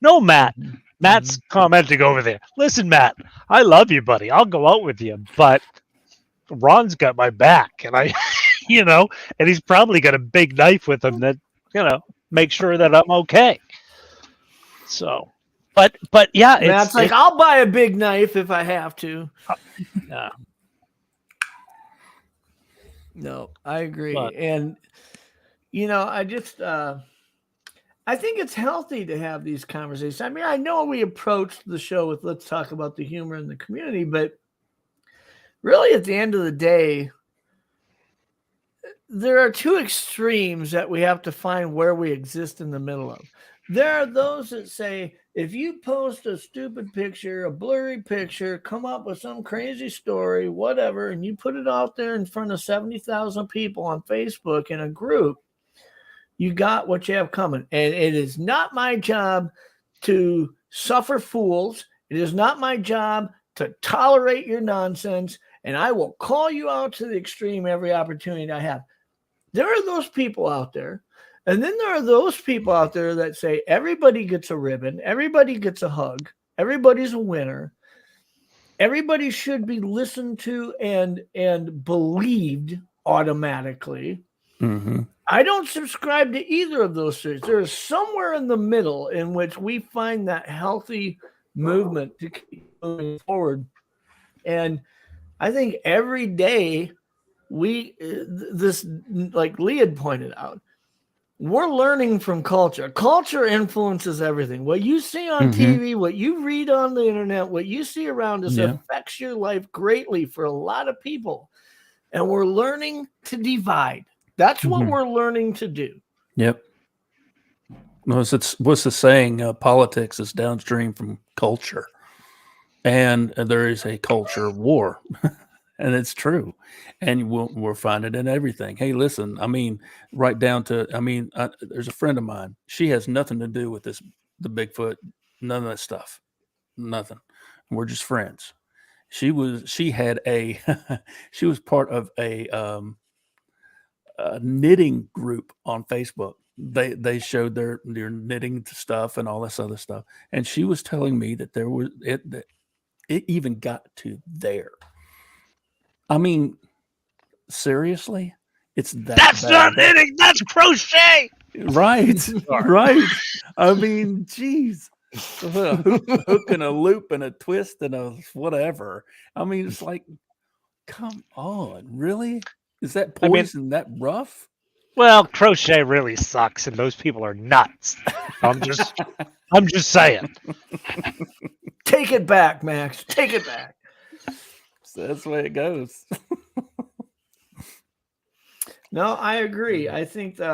B: No, Matt's commenting over there. Listen, Matt, I love you, buddy. I'll go out with you, but Ron's got my back, and I, and he's probably got a big knife with him that, make sure that I'm okay. So, but yeah,
A: Matt's like, I'll buy a big knife if I have to.
B: Yeah.
A: No, I agree. And, I just, I think it's healthy to have these conversations. I mean, I know we approached the show with let's talk about the humor in the community, but really at the end of the day, there are two extremes that we have to find where we exist in the middle of. There are those that say, if you post a stupid picture, a blurry picture, come up with some crazy story, whatever, and you put it out there in front of 70,000 people on Facebook in a group, you got what you have coming. And it is not my job to suffer fools. It is not my job to tolerate your nonsense. And I will call you out to the extreme every opportunity I have. There are those people out there. And then there are those people out there that say everybody gets a ribbon, everybody gets a hug, everybody's a winner. Everybody should be listened to and believed automatically.
D: Mm-hmm.
A: I don't subscribe to either of those things. There is somewhere in the middle in which we find that healthy movement to keep moving forward. And I think every day this, like Lee had pointed out, we're learning from culture. Culture influences everything. What you see on TV, what you read on the internet, what you see around us affects your life greatly for a lot of people. And we're learning to divide. That's what we're learning to do.
D: Yep. What's the saying? Politics is downstream from culture. And there is a culture war. And it's true. And we'll find it in everything. Hey, listen, I mean, right down to, there's a friend of mine. She has nothing to do with the Bigfoot, none of that stuff. Nothing. We're just friends. She was part of a knitting group on Facebook. They showed their knitting stuff and all this other stuff. And she was telling me that it even got to there. I mean, seriously, it's that's bad.
B: Not knitting. That's crochet.
D: Right, right. I mean, geez, a hook and a loop and a twist and a whatever. I mean, it's like, come on, really? Is that poison that rough?
B: Well, crochet really sucks, and those people are nuts. I'm just saying.
A: Take it back, Max. Take it back.
D: That's the way it goes.
A: No, I agree. I think we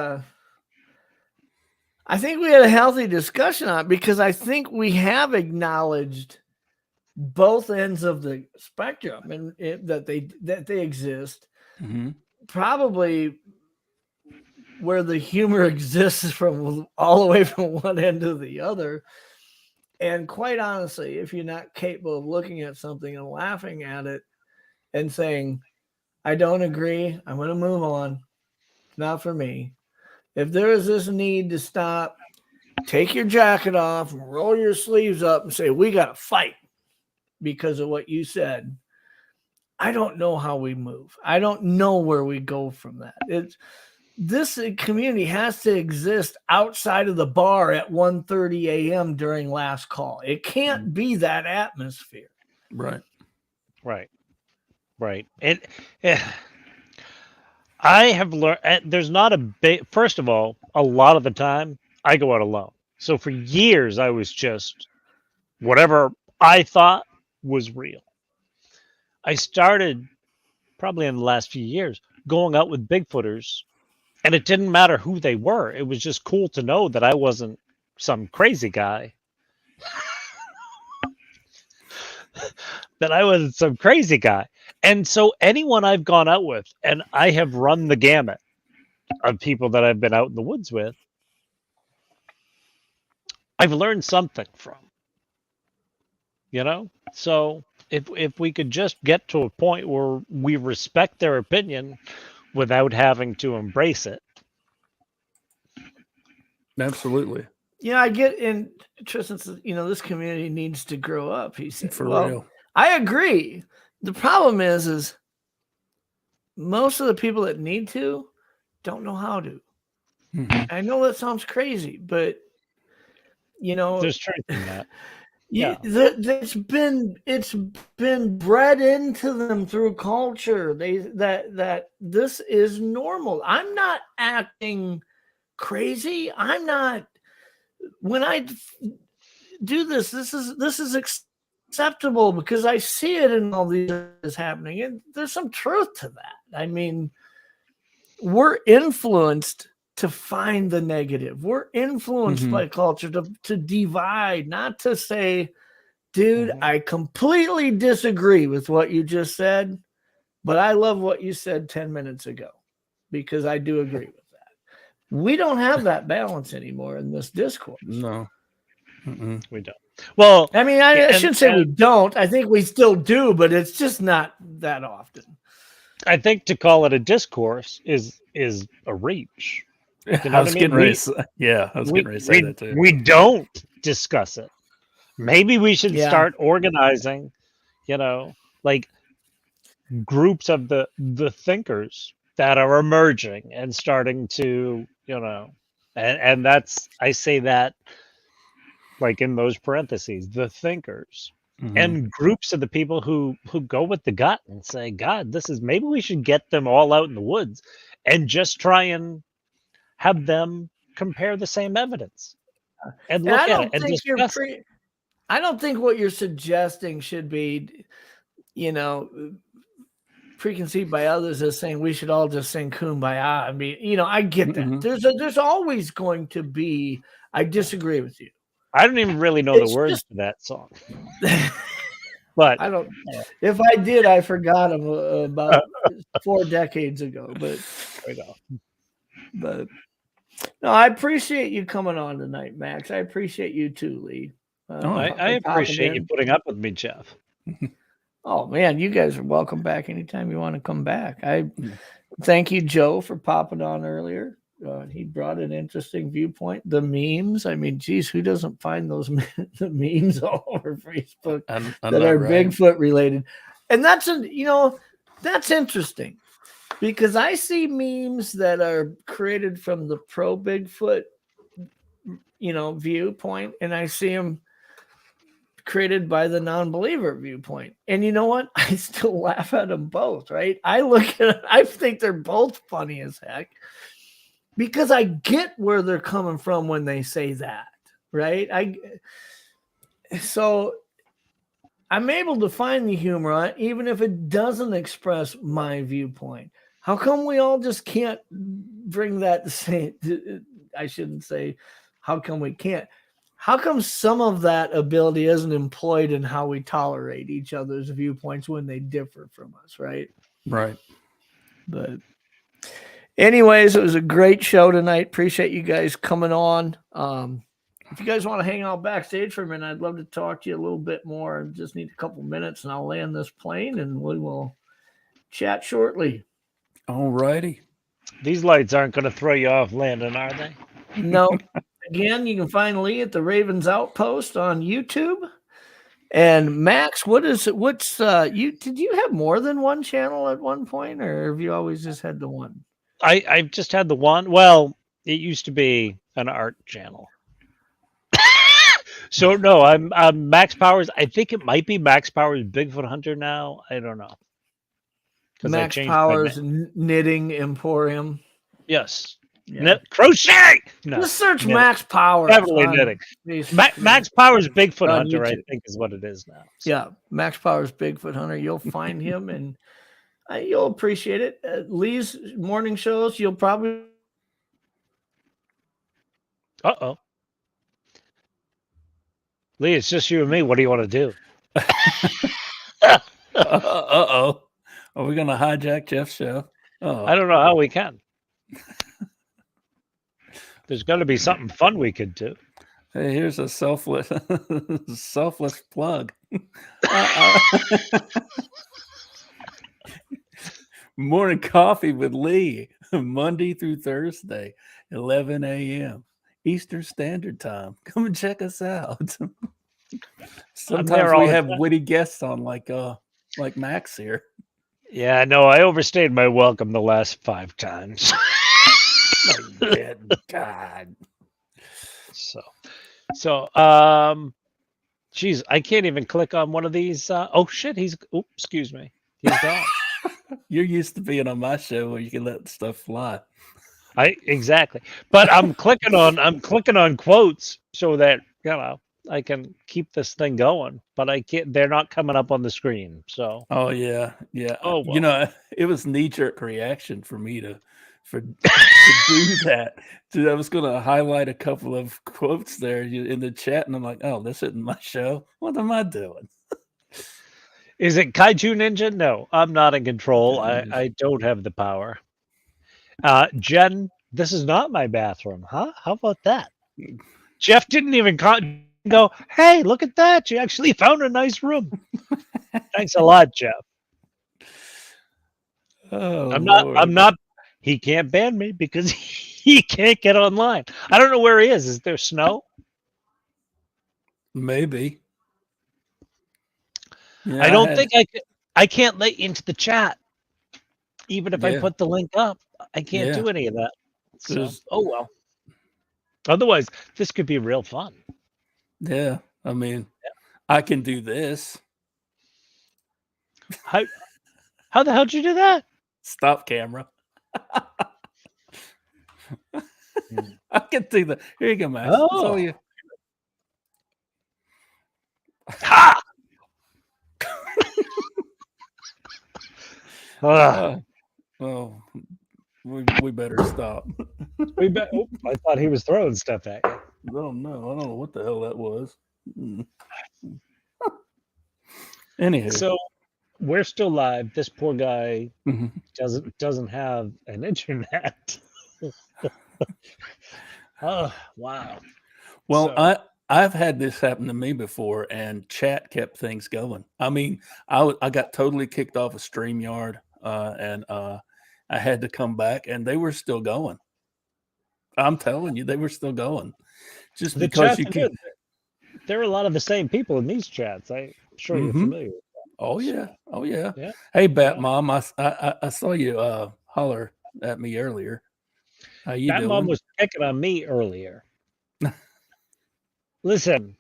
A: had a healthy discussion on it because I think we have acknowledged both ends of the spectrum and that they exist.
D: Mm-hmm.
A: Probably where the humor exists from all the way from one end to the other. And quite honestly, if you're not capable of looking at something and laughing at it and saying, I don't agree, I'm going to move on. It's not for me. If there is this need to stop, take your jacket off, roll your sleeves up and say, we got to fight because of what you said. I don't know how we move. I don't know where we go from that. This community has to exist outside of the bar at 1:30 a.m. during last call. It can't be that atmosphere.
D: Right.
B: And I have learned there's not a big. First of all, a lot of the time I go out alone. So for years I was just whatever I thought was real. I started probably in the last few years going out with Bigfooters. And it didn't matter who they were. It was just cool to know that I wasn't some crazy guy. And so anyone I've gone out with, and I have run the gamut of people that I've been out in the woods with, I've learned something from. So if we could just get to a point where we respect their opinion without having to embrace it.
D: Absolutely.
A: Yeah, I get in Tristan says, this community needs to grow up. He said,
D: For real.
A: I agree. The problem is most of the people that need to don't know how to.
D: Mm-hmm.
A: I know that sounds crazy, but
B: there's truth in that.
A: Yeah, it's been bred into them through culture. That this is normal. I'm not acting crazy. I'm not. When I do this, this is acceptable because I see it in all these is happening, and there's some truth to that. I mean, we're influenced to find the negative. We're influenced by culture to divide, not to say, dude, I completely disagree with what you just said, but I love what you said 10 minutes ago because I do agree with that. We don't have that balance anymore in this discourse.
D: No.
B: We don't. Well,
A: I mean, I shouldn't say we don't. I think we still do, but it's just not that often.
B: I think to call it a discourse is a reach. You know
D: I was getting ready to say that too.
B: We don't discuss it. Maybe we should start organizing, like groups of the thinkers that are emerging and starting to, and that's, I say that like in those parentheses, the thinkers. And groups of the people who go with the gut and say, God, maybe we should get them all out in the woods and just try and have them compare the same evidence and look at it and discuss it.
A: I don't think what you're suggesting should be, preconceived by others as saying we should all just sing Kumbaya. I mean, I get that. There's always going to be, I disagree with you.
B: I don't even really know the words to that song. But
A: I don't. If I did, I forgot them about 4 decades ago. But no, I appreciate you coming on tonight, Max. I appreciate you too, Lee.
B: I appreciate you putting up with me, Jeff.
A: Oh man, you guys are welcome back anytime you want to come back. I thank you, Joe, for popping on earlier. He brought an interesting viewpoint. The memes. I mean, geez, who doesn't find those the memes all over Facebook that are Bigfoot related? And that's that's interesting because I see memes that are created from the pro Bigfoot, viewpoint, and I see them created by the non-believer viewpoint. And you know what? I still laugh at them both. Right? I think they're both funny as heck. Because I get where they're coming from when they say that, right? So I'm able to find the humor on it, even if it doesn't express my viewpoint. How come we all just can't bring that to say? I shouldn't say, how come we can't? How come some of that ability isn't employed in how we tolerate each other's viewpoints when they differ from us, right?
D: Right.
A: But anyways, it was a great show tonight. Appreciate you guys coming on. If you guys want to hang out backstage for a minute, I'd love to talk to you a little bit more. I just need a couple minutes and I'll land this plane and we will chat shortly.
D: All righty.
B: These lights aren't going to throw you off landing, are they?
A: No. Again, you can find Lee at the Ravens Outpost on YouTube. And Max, did you have more than one channel at one point, or have you always just had the one?
B: I've just had the one. Well, it used to be an art channel. So no, I'm Max Powers. I think it might be Max Powers Bigfoot Hunter now. I don't know.
A: Max Powers Knitting Emporium.
B: Yes. Yeah. Crochet.
A: No. Just search knitting. Max Powers.
B: Definitely knitting. Max Powers Bigfoot Hunter, YouTube. I think is what it is now. So.
A: Yeah, Max Powers Bigfoot Hunter. You'll find him and you'll appreciate it. Lee's morning shows, you'll probably.
B: Uh-oh. Lee, it's just you and me. What do you want to do?
D: Uh-oh. Are we going to hijack Jeff's show? Uh-oh.
B: I don't know how we can. There's going to be something fun we could do.
D: Hey, here's a selfless plug. Morning coffee with Lee, Monday through Thursday, 11 a.m. Eastern Standard Time. Come and check us out. Sometimes we have witty guests on, like Max here.
B: Yeah, no, I overstayed my welcome the last 5 times.
A: God.
B: So, geez, I can't even click on one of these. Oh shit, excuse me, he's gone.
D: You're used to being on my show where you can let stuff fly.
B: Exactly, but I'm clicking on quotes so that I can keep this thing going, but I can't. They're not coming up on the screen. So.
D: Oh yeah.
B: Oh well.
D: It was knee-jerk reaction for me to for to do that. Dude, I was going to highlight a couple of quotes there in the chat, and I'm like, oh, this isn't my show. What am I doing?
B: Is it Kaiju Ninja? No, I'm not in control. I don't have the power. Jen, this is not my bathroom, huh? How about that? Jeff didn't even go, hey, look at that. You actually found a nice room. Thanks a lot, Jeff.
D: Oh,
B: I'm not, he can't ban me because he can't get online. I don't know where he is. Is there snow?
D: Maybe. Yeah,
B: I don't think I can't let you into the chat. Even if I put the link up, I can't do any of that. So, oh well. Otherwise, this could be real fun.
D: Yeah, I mean, I can do this.
B: How the hell did you do that?
D: Stop camera. I can do that. Here you go, Max.
B: Oh.
D: It's all you.
B: Ha!
D: Well, we better stop.
B: I thought he was throwing stuff at you.
D: I don't know what the hell that was. Anywho,
B: So we're still live. This poor guy
D: Mhm.
B: doesn't have an internet. Oh wow.
D: Well,
B: So-
D: I've had this happen to me before, and chat kept things going. I mean, I got totally kicked off of StreamYard, and I had to come back, and they were still going. I'm telling you, they were still going. Just
B: The
D: because
B: chats
D: you
B: are
D: can.
B: good. There are a lot of the same people in these chats. I'm sure you're familiar with that.
D: Oh yeah, oh yeah.
B: Yeah.
D: Hey, Bat Mom, I saw you holler at me earlier. How you
B: That
D: doing?
B: mom was picking on me earlier. Listen,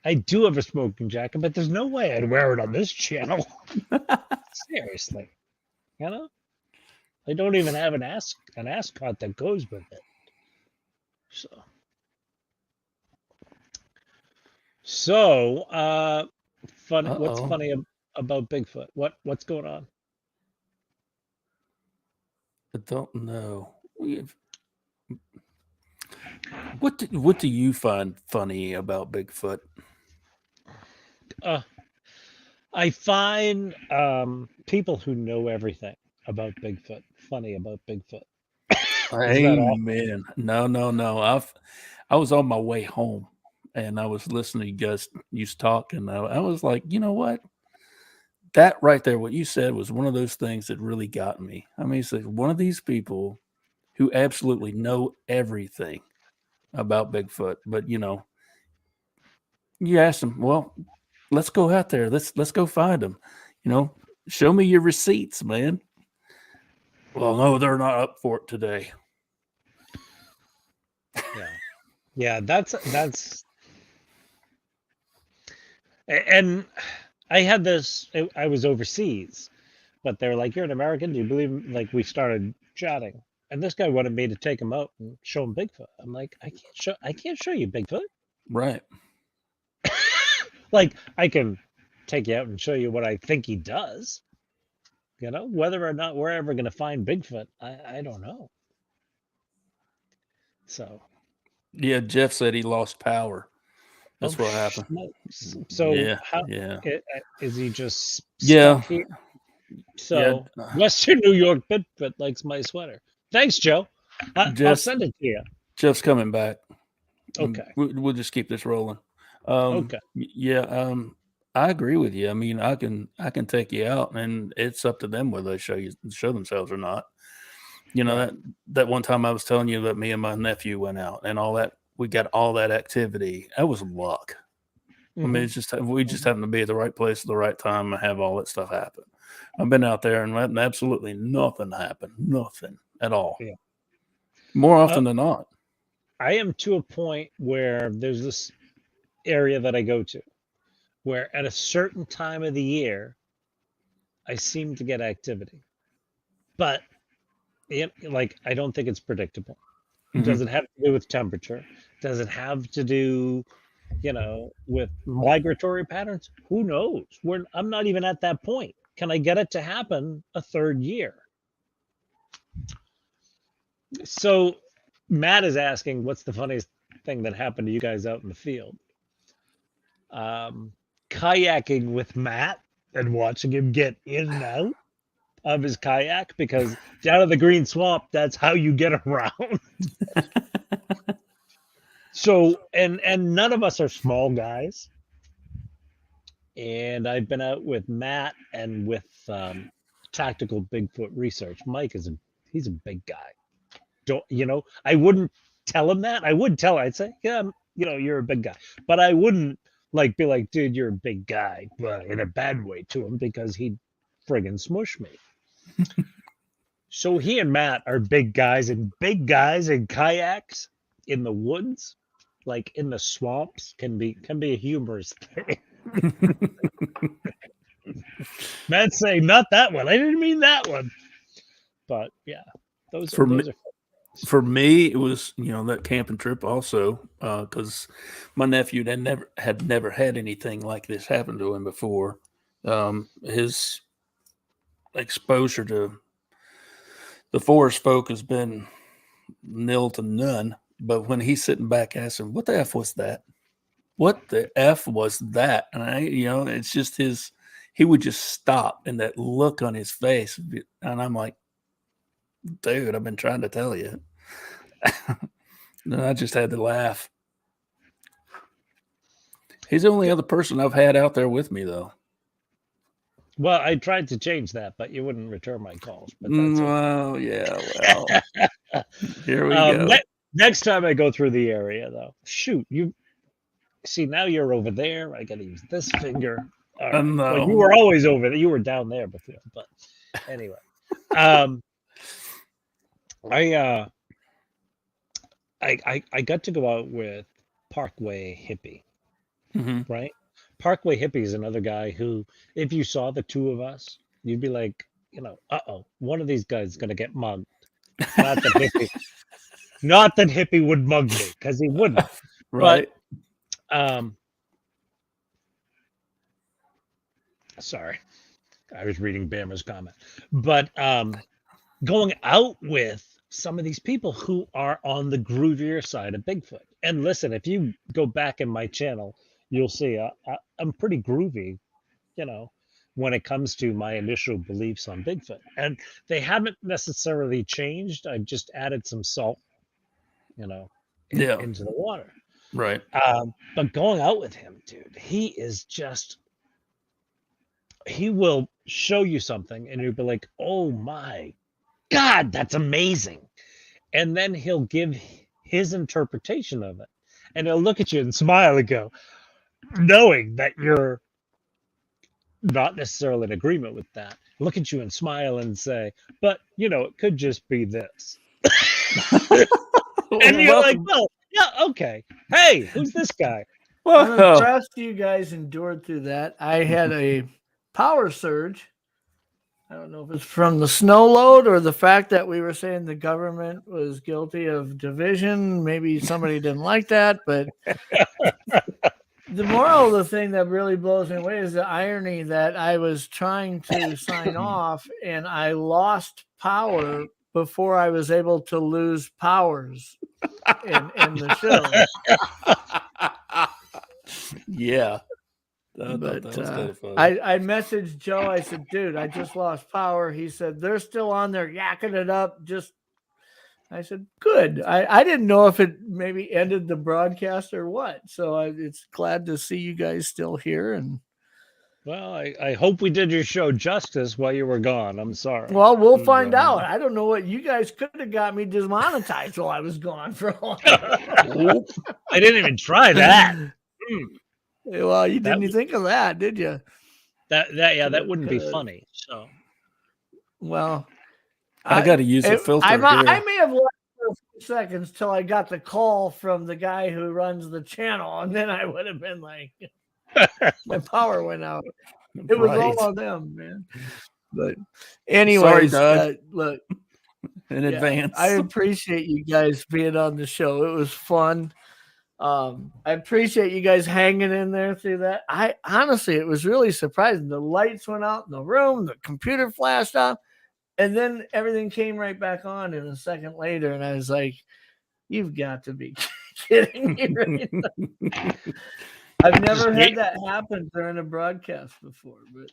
B: I do have a smoking jacket, but there's no way I'd wear it on this channel. Seriously, you know, I don't even have an ascot that goes with it. So, funny. What's funny about Bigfoot? What's going on?
D: I don't know. What do you find funny about Bigfoot?
B: I find people who know everything about Bigfoot funny about Bigfoot.
D: Amen. No. I was on my way home, and I was listening to you guys used to talk, and I was like, you know what? That right there, what you said was one of those things that really got me. I mean, it's like one of these people who absolutely know everything about Bigfoot, but you ask them, well, let's go out there. Let's go find them. Show me your receipts, man. Well, no, they're not up for it today.
B: Yeah, that's and I had this. I was overseas, but they're like, "You're an American. Do you believe?" Like we started chatting, and this guy wanted me to take him out and show him Bigfoot. I'm like, I can't show you Bigfoot.
D: Right.
B: Like I can take you out and show you what I think he does. Whether or not we're ever going to find Bigfoot, I don't know. So.
D: Yeah, Jeff said he lost power. That's what happened.
B: So
D: yeah,
B: how
D: yeah.
B: Is he just
D: Yeah.
B: stuck here? So Western New York Bigfoot likes my sweater. Thanks, Joe. I'll send it to you.
D: Jeff's coming back.
B: Okay.
D: We'll just keep this rolling.
B: Okay.
D: Yeah. I agree with you. I mean, I can take you out, and it's up to them whether they show themselves or not. That one time I was telling you that me and my nephew went out and all that. We got all that activity. That was luck. I mean, it's just we just happened to be at the right place at the right time and have all that stuff happen. I've been out there and absolutely nothing happened. Nothing at all.
B: Yeah.
D: More often than not.
B: I am to a point where there's this area that I go to where at a certain time of the year, I seem to get activity. But I don't think it's predictable. It doesn't have to do with temperature. Does it have to do, with migratory patterns? Who knows? I'm not even at that point. Can I get it to happen a third year? So Matt is asking, what's the funniest thing that happened to you guys out in the field? Kayaking with Matt and watching him get in and out of his kayak, because down in the green swamp, that's how you get around. So, and none of us are small guys. And I've been out with Matt and with Tactical Bigfoot Research. Mike he's a big guy. I wouldn't tell him that. I would tell him, I'd say, yeah, you're a big guy. But I wouldn't be like, dude, you're a big guy, but in a bad way to him, because he'd friggin' smush me. So he and Matt are big guys in kayaks in the woods, like in the swamps, can be a humorous thing. Matt's saying, not that one. I didn't mean that one. But yeah, those are
D: for me, it was, that camping trip also, because my nephew had never had anything like this happen to him before. His exposure to the forest folk has been nil to none. But when he's sitting back asking, what the F was that? What the F was that? And it's just he would just stop, and that look on his face. And I'm like, dude, I've been trying to tell you. No, I just had to laugh. He's the only other person I've had out there with me, though.
B: Well, I tried to change that, but you wouldn't return my calls. But that's
D: well, here we go.
B: Next time I go through the area, though, shoot, you see, now you're over there. I got to use this finger. Right.
D: No.
B: Well, you were always over there. You were down there before. But anyway, I got to go out with Parkway Hippie, right? Parkway Hippie is another guy who, if you saw the two of us, you'd be like, one of these guys is going to get mugged. Not that Hippie would mug me, because he wouldn't.
D: Right.
B: But, sorry, I was reading Bama's comment. But going out with some of these people who are on the groovier side of Bigfoot. And listen, if you go back in my channel, you'll see I'm pretty groovy, when it comes to my initial beliefs on Bigfoot. And they haven't necessarily changed. I've just added some salt, into the water.
D: Right.
B: But going out with him, dude, he will show you something and you'll be like, oh my God, that's amazing. And then he'll give his interpretation of it. And he'll look at you and smile and go, knowing that you're not necessarily in agreement with that, look at you and smile and say, but it could just be this. And you're like, well, yeah, okay. Hey, who's this guy?
A: I'm impressed you guys endured through that. I had a power surge. I don't know if it's from the snow load or the fact that we were saying the government was guilty of division. Maybe somebody didn't like that, but the moral of the thing that really blows me away is the irony that I was trying to sign off and I lost power before I was able to lose powers in the show.
D: Yeah.
A: But I messaged Joe. I said, dude, I just lost power. He said, they're still on there yakking it up. I said, good. I didn't know if it maybe ended the broadcast or what. So it's glad to see you guys still here. And
B: well, I hope we did your show justice while you were gone. I'm sorry.
A: Well, we'll find out. I don't know what you guys could have got me demonetized while I was gone for a while.
B: I didn't even try that.
A: Well, you didn't even think of that, did you?
B: That wouldn't be funny. So,
A: well,
D: I got to use a filter.
A: I may have left for a few seconds till I got the call from the guy who runs the channel, and then I would have been like, my power went out. It was all on them, man. But anyways, look,
D: in advance,
A: I appreciate you guys being on the show. It was fun. I appreciate you guys hanging in there through that. Honestly, it was really surprising. The lights went out in the room, the computer flashed on, And then everything came right back on in a second later. And I was like, you've got to be kidding me right now. I've never had that happen during a broadcast before. But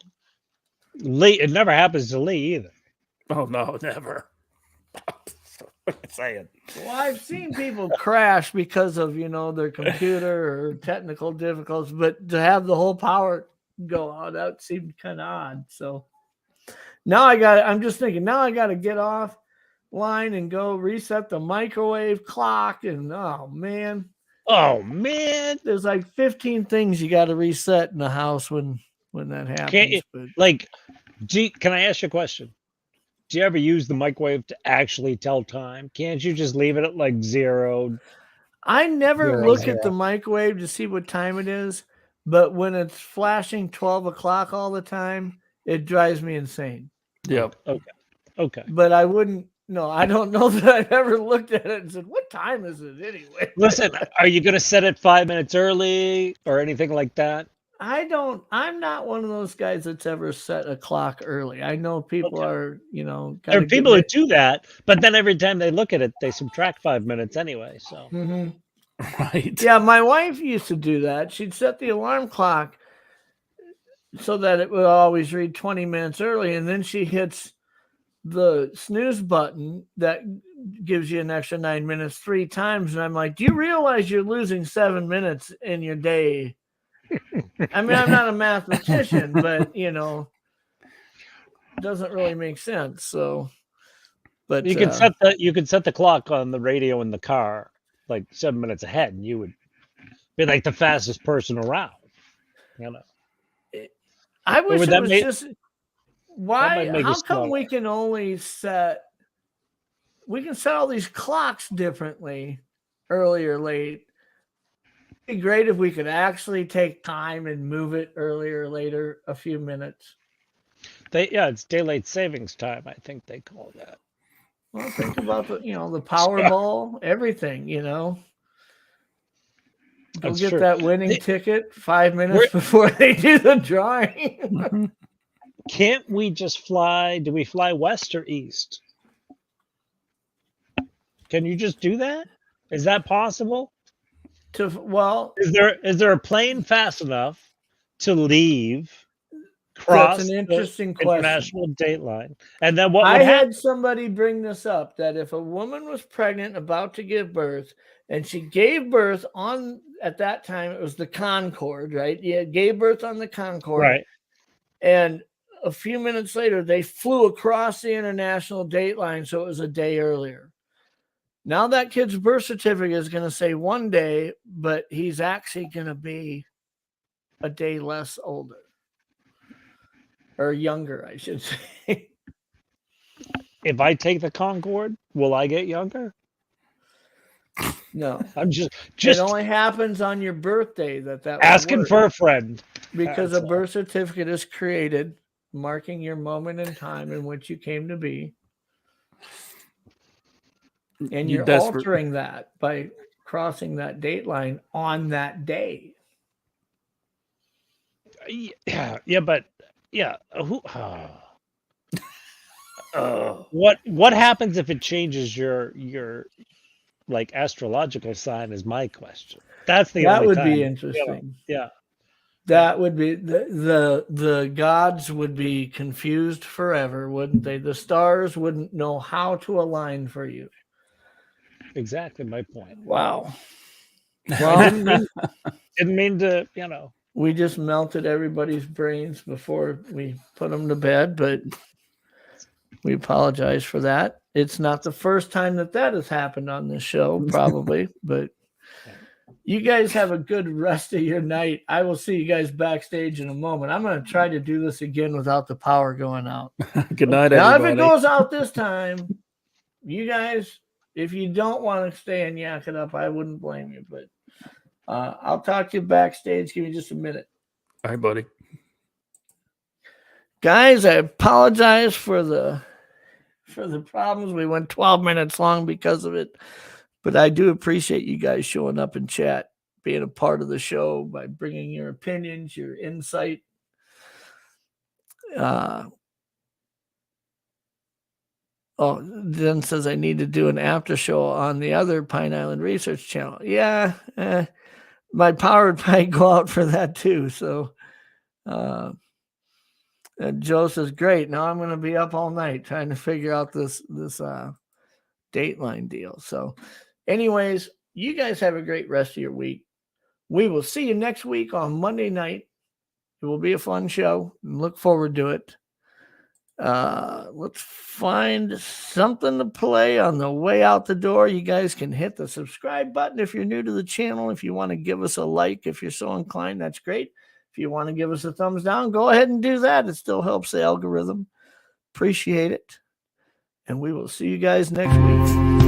B: Lee, it never happens to Lee either.
D: Oh no, never. Say it.
A: well, I've seen people crash because of, their computer or technical difficulties, but to have the whole power go out, that seemed kind of odd. So now I'm just thinking, now I got to get off line and go reset the microwave clock. And
B: Oh man,
A: there's like 15 things you got to reset in the house when that happens.
B: Can't you,
A: but
B: like, can I ask you a question? Do you ever use the microwave to actually tell time? Can't you just leave it at like 0?
A: I never
C: 0,
A: look
C: 0.
A: at the microwave to see what time it is, but when it's flashing 12 o'clock all the time, it drives me insane.
D: Yep.
B: Okay.
A: But I wouldn't. No, I don't know that I've ever looked at it and said, "What time is it anyway?"
B: Listen, are you going to set it 5 minutes early or anything like that?
A: I'm not one of those guys that's ever set a clock early. I know people are,
B: There are people who do that, but then every time they look at it, they subtract 5 minutes anyway. So,
D: Right.
A: Yeah, my wife used to do that. She'd set the alarm clock so that it would always read 20 minutes early, and then she hits the snooze button that gives you an extra 9 minutes 3 times. And I'm like, do you realize you're losing 7 minutes in your day? I mean, I'm not a mathematician, but it doesn't really make sense. So, but
B: you can set the clock on the radio in the car like 7 minutes ahead, and you would be like the fastest person around.
A: I wish it was just why.
B: make you
A: How come
B: slower.
A: we can set all these clocks differently, early or late? It'd be great if we could actually take time and move it earlier or later a few minutes.
B: It's daylight savings time. I think they call that.
A: Well, think about the Powerball, everything. Go
B: That's
A: get
B: true.
A: that winning ticket 5 minutes before they do the drawing.
B: Can't we just fly? Do we fly west or east? Can you just do that? Is that possible? Is there a plane fast enough to leave, cross
A: that's an
B: the
A: interesting question.
B: international date line, and then what would
A: I
B: happen?
A: had somebody bring this up, that if a woman was pregnant, about to give birth, and she gave birth at that time, it was the Concorde, right? Yeah, gave birth on the Concorde.
B: Right.
A: And a few minutes later, they flew across the international date line, so it was a day earlier. Now that kid's birth certificate is going to say 1 day, but he's actually going to be a day less older. Or younger, I should say.
B: If I take the Concorde, will I get younger?
A: No.
B: I'm just
A: it only happens on your birthday that
B: asking for a friend.
A: Because a birth certificate is created marking your moment in time in which you came to be. And you're altering that by crossing that date line on that day.
B: What happens if it changes your like astrological sign is my question. That
A: would be interesting.
B: Yeah.
A: That would be the gods would be confused forever, wouldn't they? The stars wouldn't know how to align for you.
B: Exactly my point.
A: Wow.
B: Well, didn't mean to,
A: We just melted everybody's brains before we put them to bed, but we apologize for that. It's not the first time that has happened on this show, probably, but you guys have a good rest of your night. I will see you guys backstage in a moment. I'm going to try to do this again without the power going out.
D: Good night,
A: now,
D: everybody.
A: if it goes out this time, you guys, if you don't want to stay and yak it up, I wouldn't blame you, but I'll talk to you backstage. Give me just a minute.
D: All right, buddy.
A: Guys, I apologize for the problems. We went 12 minutes long because of it, but I do appreciate you guys showing up in chat, being a part of the show by bringing your opinions, your insight. Oh, then says I need to do an after show on the other Pine Island Research Channel. Yeah, my power would probably go out for that too. So Joe says, great. Now I'm going to be up all night trying to figure out this Dateline deal. So anyways, you guys have a great rest of your week. We will see you next week on Monday night. It will be a fun show. Look forward to it. Let's find something to play on the way out the door. You guys can hit the subscribe button if you're new to the channel. If you want to give us a like, if you're so inclined, that's great. If you want to give us a thumbs down, go ahead and do that. It still helps the algorithm. Appreciate it. And we will see you guys next week.